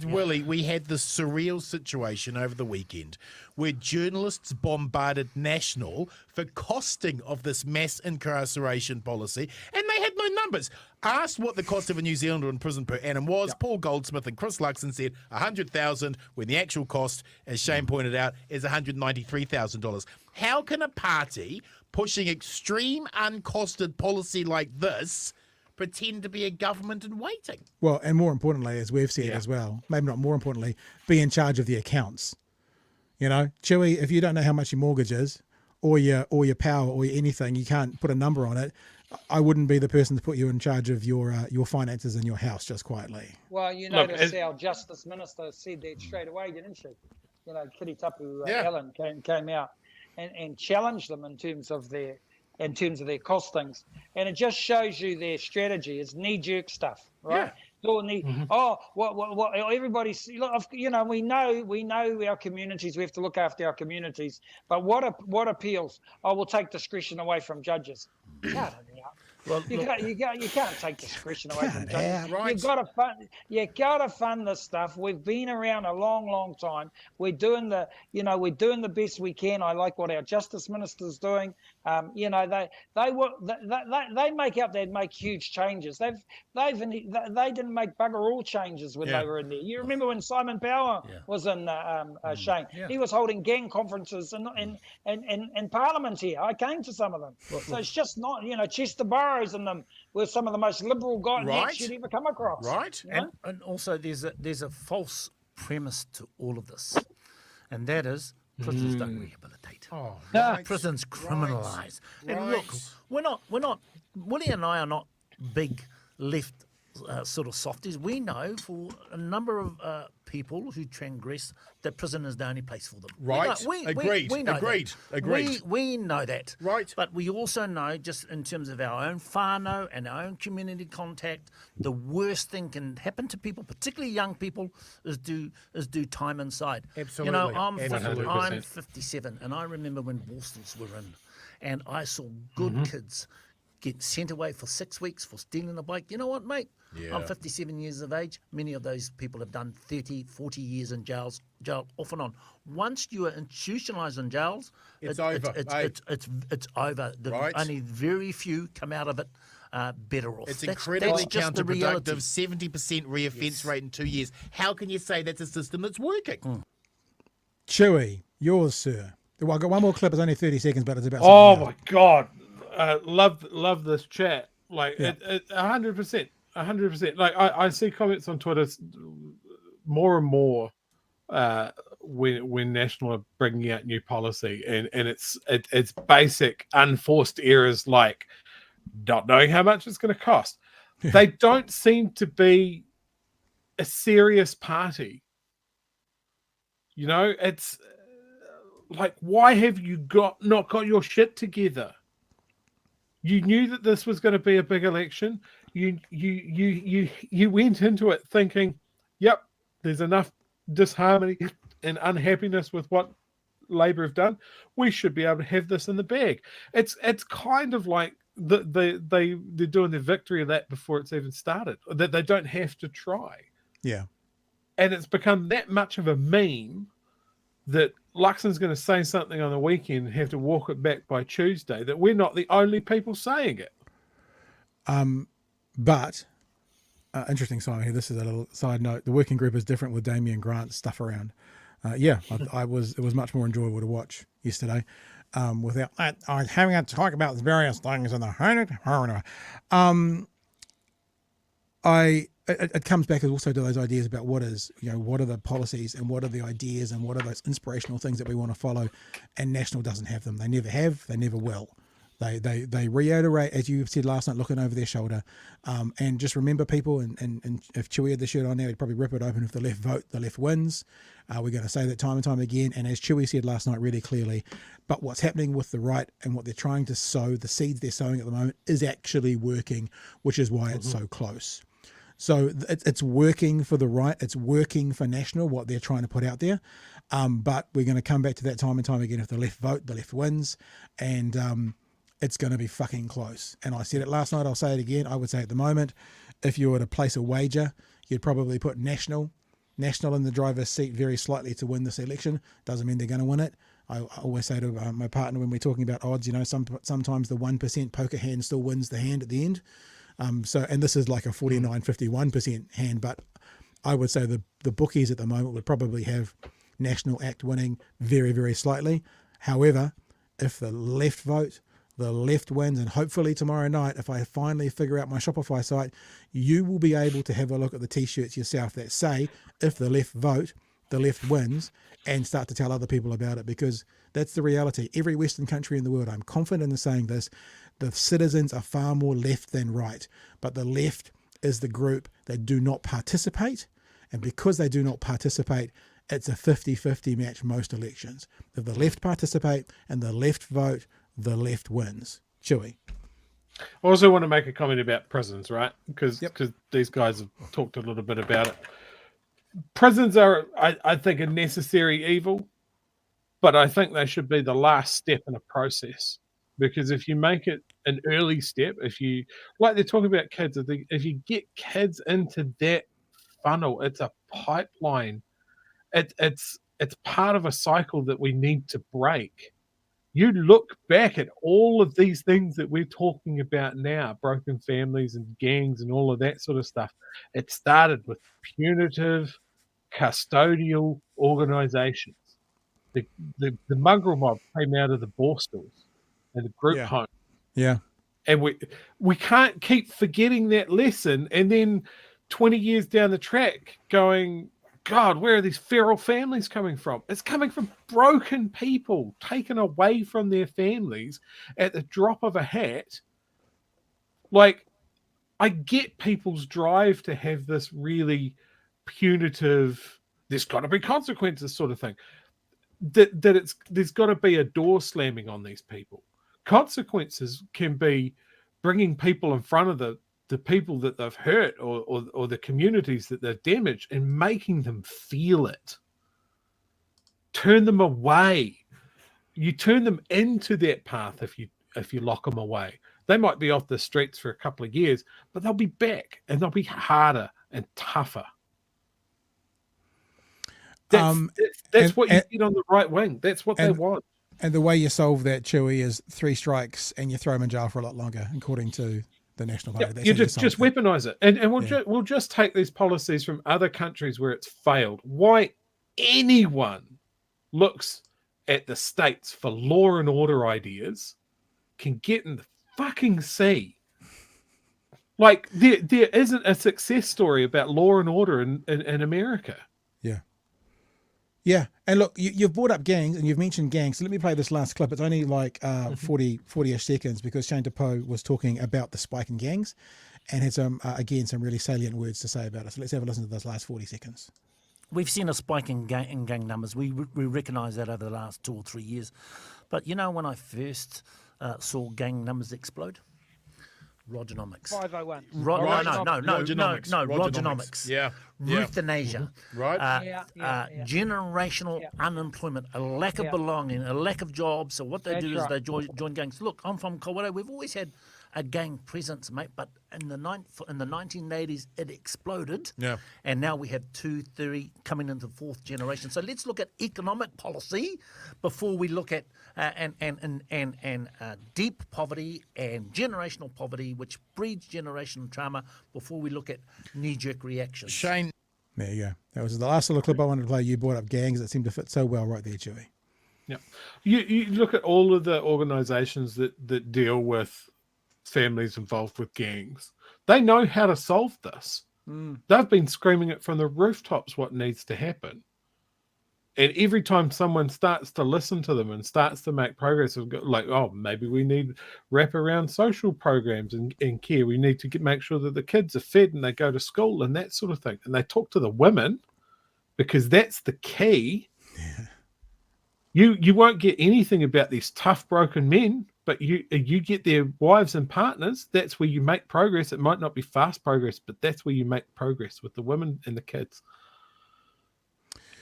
S8: Willie, we had this surreal situation over the weekend where journalists bombarded National for costing of this mass incarceration policy, and they had no numbers. Asked what the cost of a New Zealander in prison per annum was, Paul Goldsmith and Chris Luxon said $100,000, when the actual cost, as Shane pointed out, is $193,000. How can a party pushing extreme uncosted policy like this pretend to be a government in waiting?
S1: Well, and more importantly, as we've said as well, maybe not more importantly, be in charge of the accounts. You know, Chewy, if you don't know how much your mortgage is, or your power, or anything, you can't put a number on it. I wouldn't be the person to put you in charge of your finances in your house, just quietly.
S10: Well, you notice our Justice Minister said that straight away, didn't she? You know, Kiri Tapu Allan came out and challenged them in terms of their costings, and it just shows you their strategy is knee-jerk stuff, right? Everybody's, you know, we know our communities. We have to look after our communities. But what appeals? We'll take discretion away from judges. Shut it out.
S9: Well,
S10: you can't take discretion away from judges.
S8: Right.
S10: You gotta fund this stuff. We've been around a long time. We're doing the best we can. I like what our Justice Minister's doing. You know, they make out they'd make huge changes. They didn't make bugger all changes when they were in there. You remember when Simon Power was in Shane? He was holding gang conferences in Parliament here. I came to some of them. So it's just not, you know, Chester Burrows and them were some of the most liberal guys you'd ever come across.
S8: Right.
S10: You know?
S9: And also there's a false premise to all of this, and that is prisons don't rehabilitate. Prisons criminalise. And look, we're not. Willie and I are not big left sort of softies. We know for a number of people who transgress that prison is the only place for them.
S8: Right.
S9: We know
S8: Agreed.
S9: We know that.
S8: Right.
S9: But we also know, just in terms of our own whānau and our own community contact, the worst thing can happen to people, particularly young people, is do time inside.
S8: Absolutely.
S9: You know, I'm
S2: 100%.
S9: 57, and I remember when Borstals were in, and I saw good kids get sent away for 6 weeks for stealing a bike. You know what, mate? I'm 57 years of age. Many of those people have done 30, 40 years in jail off and on. Once you are institutionalised in jails,
S8: It's over.
S9: It's over. Only very few come out of it better off.
S8: It's
S9: That's
S8: incredibly
S9: just the reality.
S8: counterproductive. 70% reoffence rate in 2 years. How can you say that's a system that's working?
S1: Chewy, yours, sir. Well, I've got one more clip. It's only 30 seconds, but it's about
S2: Oh
S1: something
S2: my God. Love this chat. Like 100%. 100%. Like I see comments on Twitter more and more when National are bringing out new policy, and it's basic unforced errors like not knowing how much it's going to cost. They don't seem to be a serious party. You know, it's like, why have you not got your shit together? You knew that this was going to be a big election. You went into it thinking, yep, there's enough disharmony and unhappiness with what Labor have done. We should be able to have this in the bag. It's kind of like they're doing the victory of that before it's even started. That they don't have to try.
S1: Yeah.
S2: And it's become that much of a meme that Luxon's going to say something on the weekend and have to walk it back by Tuesday, that we're not the only people saying it.
S1: But interesting side here. This is a little side note. The working group is different with Damien Grant's stuff around. it was much more enjoyable to watch yesterday, without having to talk about the various things in the it comes back also to those ideas about what are the policies and what are the ideas and what are those inspirational things that we want to follow, and National doesn't have them. They never have, they never will. They reiterate, as you said last night, looking over their shoulder, and just remember, people, and if Chewie had the shirt on now, he'd probably rip it open. If the left vote, the left wins. We're going to say that time and time again, and as Chewie said last night really clearly, but what's happening with the right and what they're trying to sow, the seeds they're sowing at the moment, is actually working, which is why it's so close. So it's working for the right, it's working for National, what they're trying to put out there, but we're going to come back to that time and time again. If the left vote, the left wins, and it's going to be fucking close. And I said it last night, I'll say it again. I would say at the moment, if you were to place a wager, you'd probably put National in the driver's seat very slightly to win this election. Doesn't mean they're going to win it. I always say to my partner when we're talking about odds, sometimes the 1% poker hand still wins the hand at the end. And this is like a 49-51% hand, but I would say the bookies at the moment would probably have National Act winning very, very slightly. However, if the left vote, the left wins, and hopefully tomorrow night, if I finally figure out my Shopify site, you will be able to have a look at the t-shirts yourself that say, if the left vote, the left wins, and start to tell other people about it, because that's the reality. Every Western country in the world, I'm confident in saying this, the citizens are far more left than right, but the left is the group that do not participate, and because they do not participate, it's a 50-50 match most elections. If the left participate and the left vote, the left wins. Chewie.
S2: I also want to make a comment about prisons, right? Because these guys have talked a little bit about it. Prisons are, I think, a necessary evil, but I think they should be the last step in a process. Because if you make it an early step, like they're talking about kids, if you get kids into that funnel, it's a pipeline. It's part of a cycle that we need to break. You look back at all of these things that we're talking about now, broken families and gangs and all of that sort of stuff. It started with punitive, custodial organizations. The mongrel mob came out of the Borstals and the group home.
S1: Yeah.
S2: And we can't keep forgetting that lesson and then 20 years down the track going, God, where are these feral families coming from? It's coming from broken people taken away from their families at the drop of a hat. Like, I get people's drive to have this really punitive, there's got to be consequences sort of thing. There's got to be a door slamming on these people. Consequences can be bringing people in front of the people that they've hurt or the communities that they've damaged and making them feel it. Turn them away. You turn them into that path if you lock them away. They might be off the streets for a couple of years, but they'll be back and they'll be harder and tougher. That's what you get on the right wing. That's what they want.
S1: And the way you solve that, Chewie, is 3 strikes and you throw them in jail for a lot longer, according to the National Party.
S2: Yeah, you just weaponize it, and we'll just take these policies from other countries where it's failed. Why anyone looks at the States for law and order ideas can get in the fucking sea. Like there isn't a success story about law and order in America.
S1: Yeah, and look, you've brought up gangs and you've mentioned gangs. So let me play this last clip. It's only like 40-ish seconds because Te Pou was talking about the spike in gangs and had some really salient words to say about it. So let's have a listen to those last 40 seconds.
S9: We've seen a spike in gang numbers. We recognise that over the last 2 or 3 years. But when I first saw gang numbers explode? Rogenomics.
S10: 501.
S9: Rogenomics.
S8: Yeah.
S9: Euthanasia.
S8: Right.
S9: Generational unemployment, a lack of belonging, a lack of jobs. So what they do is they join gangs. Look, I'm from Kawerau. We've always had a gang presence, mate, but in the 1980s it exploded. Yeah. And now we have 2, 3 coming into the 4th generation. So let's look at economic policy before we look at deep poverty and generational poverty, which breeds generational trauma, before we look at knee-jerk reactions.
S8: Shane.
S1: There you go. That was the last little clip I wanted to play. You brought up gangs. It seemed to fit so well right there, Chewy.
S2: Yeah. You look at all of the organizations that deal with families involved with gangs. They know how to solve this. They've been screaming it from the rooftops what needs to happen. And every time someone starts to listen to them and starts to make progress, like, oh, maybe we need wraparound social programs and care. We need to make sure that the kids are fed and they go to school and that sort of thing. And they talk to the women because that's the key. Yeah. You won't get anything about these tough, broken men, but you get their wives and partners. That's where you make progress. It might not be fast progress, but that's where you make progress with the women and the kids.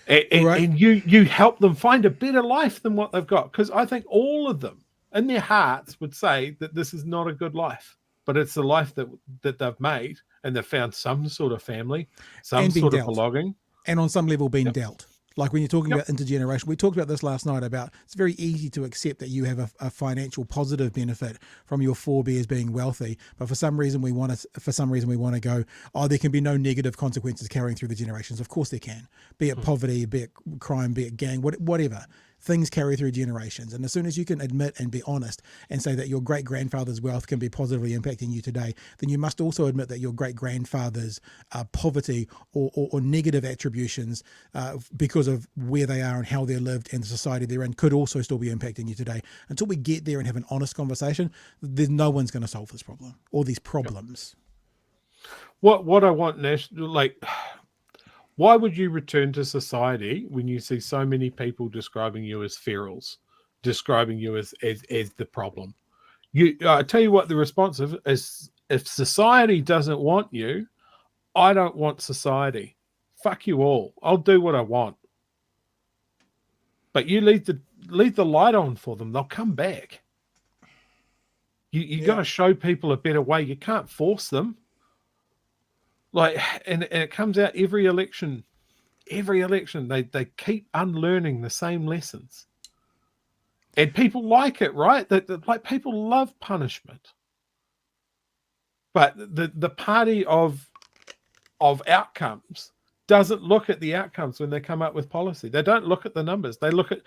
S2: And you help them find a better life than what they've got. Because I think all of them in their hearts would say that this is not a good life, but it's the life that they've made, and they've found some sort of family, some sort of belonging.
S1: And on some level been dealt. Like when you're talking about intergeneration, we talked about this last night about it's very easy to accept that you have a financial positive benefit from your forebears being wealthy, but for some reason we want to go, oh, there can be no negative consequences carrying through the generations. Of course there can, be it poverty, be it crime, be it gang, whatever. Things carry through generations. And as soon as you can admit and be honest and say that your great-grandfather's wealth can be positively impacting you today, then you must also admit that your great-grandfather's poverty or negative attributions because of where they are and how they're lived and the society they're in could also still be impacting you today. Until we get there and have an honest conversation, there's no one's going to solve this problem or these problems.
S2: What I want, Nash, like... Why would you return to society when you see so many people describing you as ferals, describing you as the problem? I tell you what the response is, if society doesn't want you, I don't want society. Fuck you all. I'll do what I want. But you leave the light on for them. They'll come back. You got to show people a better way. You can't force them. Like, and it comes out every election, they keep unlearning the same lessons, and people like it, right? Like people love punishment, but the party of outcomes doesn't look at the outcomes when they come up with policy. They don't look at the numbers. They look at,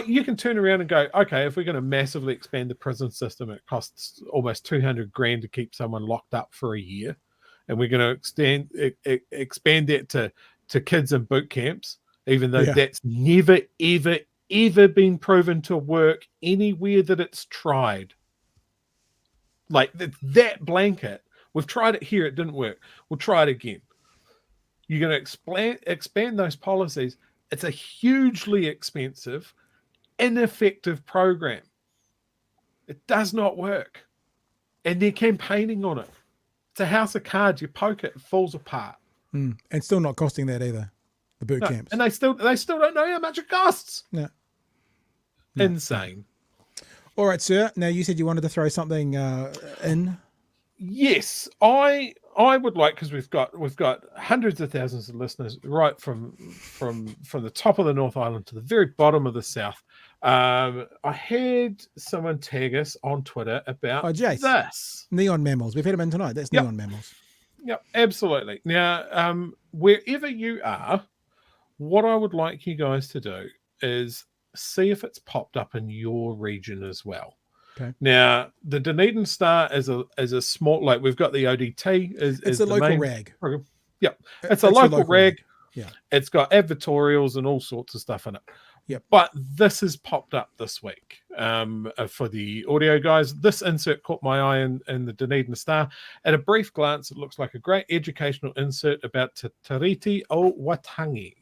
S2: you can turn around and go, okay, if we're going to massively expand the prison system, it costs almost $200,000 to keep someone locked up for a year. And we're going to expand that to kids in boot camps, even though that's never, ever, ever been proven to work anywhere that it's tried. Like that blanket, we've tried it here, it didn't work. We'll try it again. You're going to expand those policies. It's a hugely expensive, ineffective program. It does not work. And they're campaigning on it. It's a house of cards. You poke it falls apart.
S1: And still not costing that either. The boot camps.
S2: And they still don't know how much it costs.
S1: No.
S2: Insane.
S1: All right, sir. Now you said you wanted to throw something in.
S2: Yes, I would like, because we've got hundreds of thousands of listeners right from the top of the North Island to the very bottom of the South. I had someone tag us on Twitter about this.
S1: Neon mammals. We've had them in tonight. That's neon mammals.
S2: Yep, absolutely. Now, wherever you are, what I would like you guys to do is see if it's popped up in your region as well.
S1: Okay.
S2: Now, the Dunedin Star is a small, like we've got the ODT.
S1: It's a local rag.
S2: Program. Yep. It's a local rag.
S1: Yeah.
S2: It's got advertorials and all sorts of stuff in it.
S1: Yep.
S2: But this has popped up this week for the audio guys. This insert caught my eye in the Dunedin Star. At a brief glance, it looks like a great educational insert about Te Tiriti o Waitangi,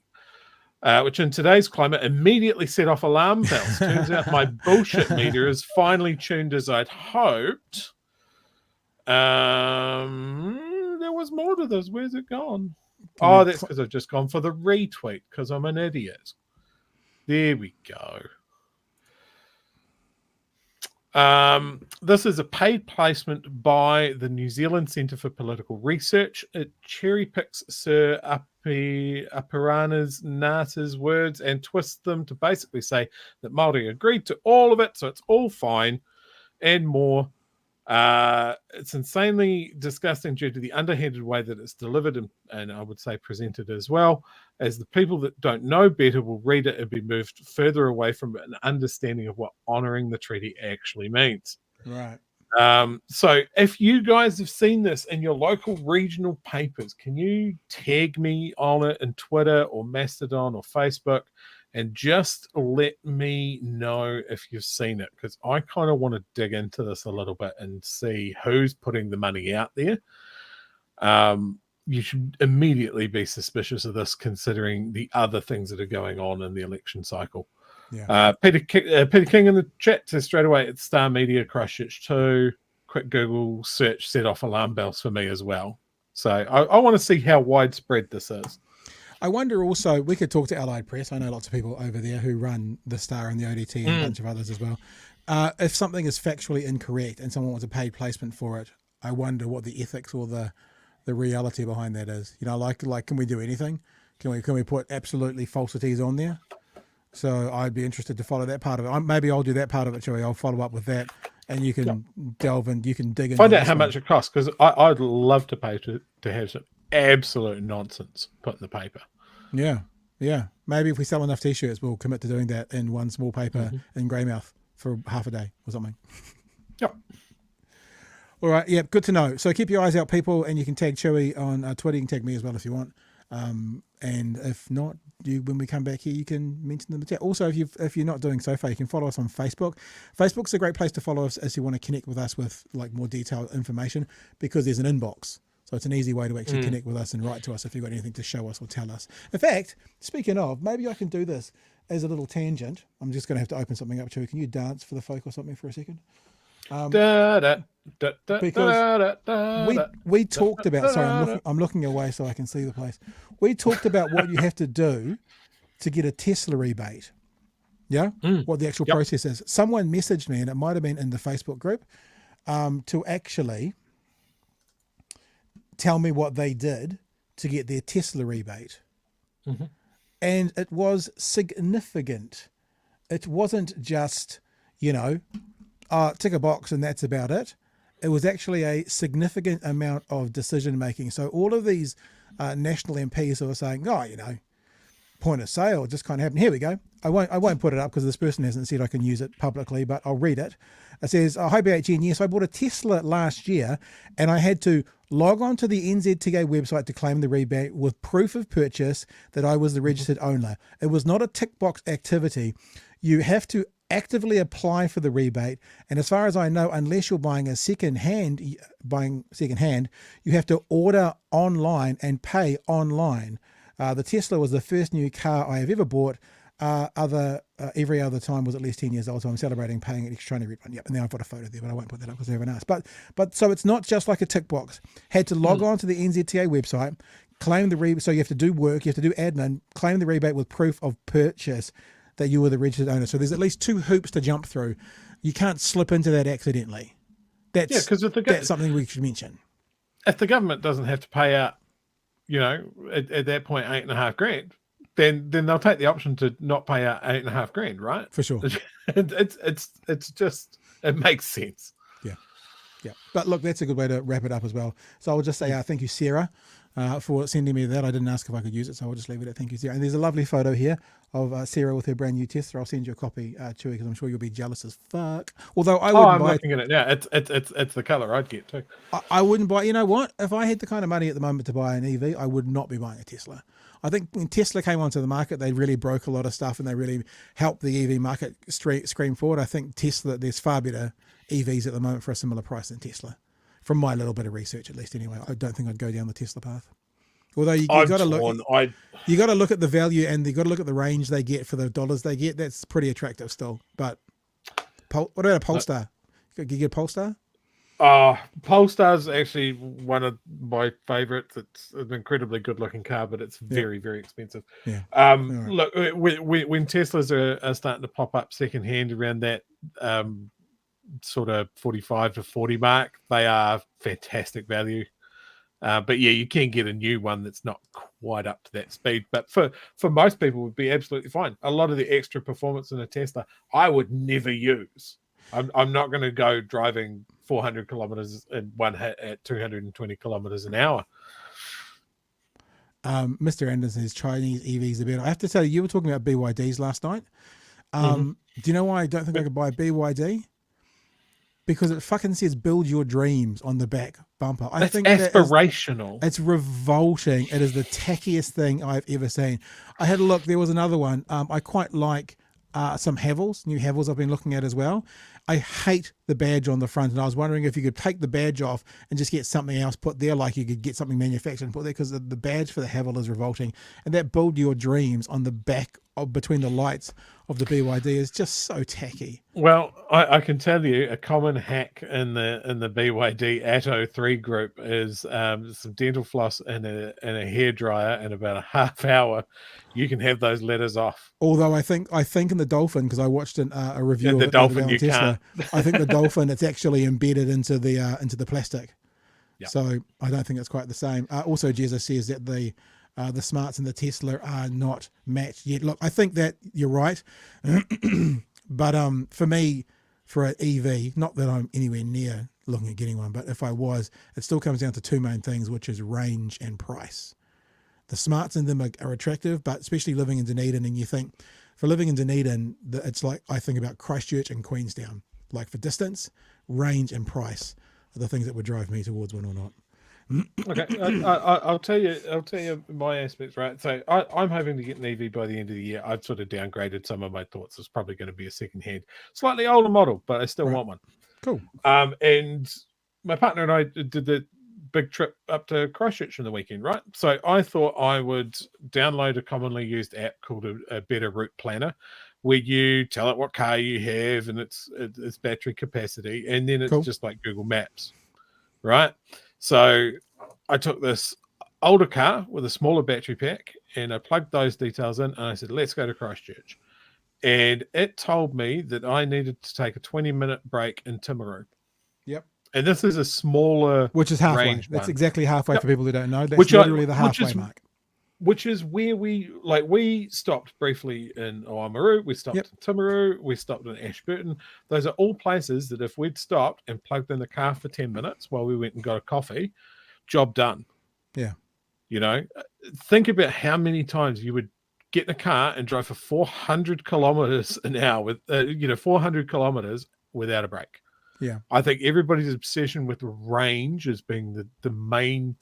S2: which in today's climate immediately set off alarm bells. Turns out my bullshit meter is finally tuned as I'd hoped. There was more to this. Where's it gone? Oh, that's because I've just gone for the retweet because I'm an idiot. There we go. This is a paid placement by the New Zealand Centre for Political Research. It cherry picks Sir Apirana's Ngata's words and twists them to basically say that Māori agreed to all of it, so it's all fine and more. It's insanely disgusting due to the underhanded way that it's delivered and I would say presented as well, as the people that don't know better will read it and be moved further away from an understanding of what honouring the treaty actually means.
S1: Right.
S2: So if you guys have seen this in your local regional papers, can you tag me on it in Twitter or Mastodon or Facebook and just let me know if you've seen it, because I kind of want to dig into this a little bit and see who's putting the money out there. You should immediately be suspicious of this, considering the other things that are going on in the election cycle.
S1: Yeah.
S2: Peter King in the chat says straight away, it's Star Media, Christchurch 2. Quick Google search set off alarm bells for me as well. So I want to see how widespread this is.
S1: I wonder also, we could talk to Allied Press. I know lots of people over there who run the Star and the ODT and a bunch of others as well. If something is factually incorrect and someone wants a paid placement for it, I wonder what the ethics or the reality behind that is. You know, like can we do anything? Can we put absolutely falsities on there? So I'd be interested to follow that part of it. Maybe I'll do that part of it, Joey. I'll follow up with that, and you can delve and you can dig in.
S2: Find out how much it costs, because I'd love to pay to have some absolute nonsense put in the paper.
S1: Yeah. Maybe if we sell enough T-shirts, we'll commit to doing that in one small paper in Greymouth for half a day or something.
S2: Yep.
S1: All right. Yeah. Good to know. So keep your eyes out, people, and you can tag Chewy on Twitter. You can tag me as well if you want. And if not, when we come back here, you can mention them in the chat. Also, if you're not doing so far, you can follow us on Facebook. Facebook's a great place to follow us as you want to connect with us with like more detailed information, because there's an inbox. So it's an easy way to actually connect with us and write to us if you've got anything to show us or tell us. In fact, speaking of, maybe I can do this as a little tangent. I'm just going to have to open something up, Chewy. Can you dance for the folk or something for a second? Because we talked about, sorry, I'm looking away so I can see the place. We talked about what you have to do to get a Tesla rebate. Yeah? What the actual process is. Someone messaged me, and it might have been in the Facebook group, to actually tell me what they did to get their Tesla rebate. And it was significant. It wasn't just, tick a box and that's about it. It was actually a significant amount of decision making. So all of these national MPs who are saying, point of sale just kind of happened. Here we go. I won't put it up because this person hasn't said I can use it publicly, but I'll read it. It says, hi BHN, yes, I bought a Tesla last year and I had to log on to the NZTA website to claim the rebate with proof of purchase that I was the registered owner. It was not a tick box activity. You have to actively apply for the rebate, and as far as I know, unless you're buying second hand, you have to order online and pay online. The Tesla was the first new car I have ever bought. Every other time was at least 10 years old, so I'm celebrating paying an extra trying to refund. Yep, and then I've got a photo there, but I won't put that up because they haven't asked. But so it's not just like a tick box. Had to log on to the NZTA website, claim the rebate. So you have to do work, you have to do admin, claim the rebate with proof of purchase that you were the registered owner. So there's at least 2 hoops to jump through. You can't slip into that accidentally. That's something we should mention.
S2: If the government doesn't have to pay out, at that point, $8,500, then they'll take the option to not pay out $8,500, right?
S1: For sure.
S2: It's just, it makes sense.
S1: Yeah. But look, that's a good way to wrap it up as well. So I'll just say thank you, Sarah, for sending me that. I didn't ask if I could use it, so I'll just leave it at thank you, Sarah. And there's a lovely photo here of Sarah with her brand new Tesla. I'll send you a copy, Chewy, because I'm sure you'll be jealous as fuck. Although I wouldn't buy. I'm
S2: looking at it now. It's the color I'd get too.
S1: I wouldn't buy. You know what? If I had the kind of money at the moment to buy an EV, I would not be buying a Tesla. I think when Tesla came onto the market, they really broke a lot of stuff and they really helped the EV market scream forward. I think Tesla, there's far better EVs at the moment for a similar price than Tesla. From my little bit of research, at least, anyway, I don't think I'd go down the Tesla path. Although you got to look, you got to look at the value and you got to look at the range they get for the dollars they get. That's pretty attractive still. But what about a Polestar? You get a Polestar?
S2: Polestar's actually one of my favorites. It's an incredibly good-looking car, but it's very, very expensive.
S1: Yeah.
S2: Look, when Teslas are starting to pop up secondhand around that sort of 45 to 40 mark, they are fantastic value. But yeah, you can get a new one that's not quite up to that speed. But for most people, would be absolutely fine. A lot of the extra performance in a Tesla, I would never use. I'm not going to go driving 400 kilometers in one hit at 220 kilometers an hour.
S1: Mr. Anderson says Chinese EVs are better. I have to tell you, you were talking about BYDs last night. Do you know why I don't think I could buy a BYD? Because it fucking says "build your dreams" on the back bumper. I think
S2: aspirational.
S1: It's revolting. It is the tackiest thing I've ever seen. I had a look. There was another one. I quite like some Havels, new Havels I've been looking at as well. I hate the badge on the front, and I was wondering if you could take the badge off and just get something else put there, like you could get something manufactured and put there, because the badge for the Havel is revolting. And that "build your dreams" on the back between the lights of the BYD is just so tacky.
S2: Well, I can tell you a common hack in the BYD Atto 3 group is some dental floss and a hairdryer in about a half hour. You can have those letters off.
S1: Although I think in the Dolphin, because I watched a review of
S2: the
S1: it
S2: Dolphin, you
S1: Tesla,
S2: can't.
S1: I think the Dolphin, it's actually embedded into the plastic. Yep. So I don't think it's quite the same. Also, Jezza says that the smarts in the Tesla are not matched yet. Look, I think that you're right. But for me, for an EV, not that I'm anywhere near looking at getting one, but if I was, it still comes down to two main things, which is range and price. The smarts in them are attractive, but especially living in Dunedin, and you think, for living in Dunedin, it's like I think about Christchurch and Queenstown. Like for distance, range and price are the things that would drive me towards one or not.
S2: Okay, I'll tell you my aspects, right? So I'm hoping to get an EV by the end of the year. I've sort of downgraded some of my thoughts. It's probably going to be a second-hand, slightly older model, but I still want one.
S1: Cool.
S2: And my partner and I did the big trip up to Christchurch in the weekend, right? So I thought I would download a commonly used app called a Better Route Planner, where you tell it what car you have and its battery capacity, and then it's just like Google Maps, right? So I took this older car with a smaller battery pack and I plugged those details in and I said, let's go to Christchurch. And it told me that I needed to take a 20-minute break in Timaru.
S1: Yep.
S2: And this is a smaller,
S1: which is halfway.
S2: That's
S1: one. Exactly halfway for people who don't know. That's
S2: which
S1: literally the halfway mark.
S2: Which is where we stopped briefly in Oamaru, we stopped in Timaru, we stopped in Ashburton. Those are all places that if we'd stopped and plugged in the car for 10 minutes while we went and got a coffee, job done.
S1: Yeah.
S2: You know, think about how many times you would get in a car and drive for 400 kilometers an hour with, 400 kilometers without a break.
S1: Yeah.
S2: I think everybody's obsession with range as being the main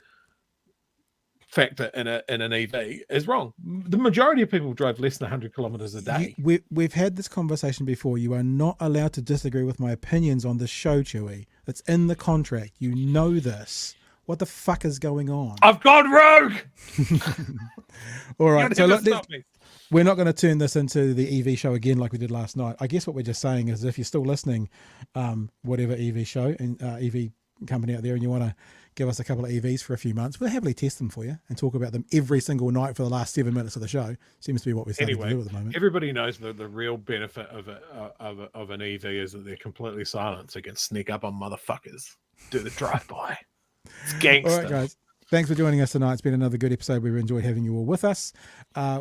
S2: factor in an EV is wrong. The majority of people drive less than 100 kilometers a day.
S1: We've had this conversation before. You are not allowed to disagree with my opinions on this show, Chewy. It's in the contract. You know this. What the fuck is going on?
S2: I've gone rogue.
S1: All right. So look, we're not going to turn this into the EV show again like we did last night. I guess what we're just saying is if you're still listening, whatever EV show and EV company out there, and you want to give us a couple of EVs for a few months, we'll happily test them for you and talk about them every single night for the last 7 minutes of the show. Seems to be what we're starting to do at the moment.
S2: Everybody knows the real benefit of an EV is that they're completely silent, so you can sneak up on motherfuckers, do the drive-by. It's gangster.
S1: All right, guys. Thanks for joining us tonight. It's been another good episode. We've enjoyed having you all with us.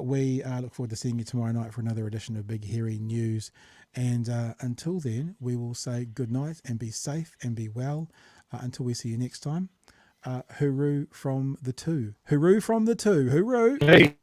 S1: We look forward to seeing you tomorrow night for another edition of Big Hairy News. And until then, we will say good night and be safe and be well until we see you next time. Hooroo from the two. Hooroo from the two. Hooroo.
S2: Hey.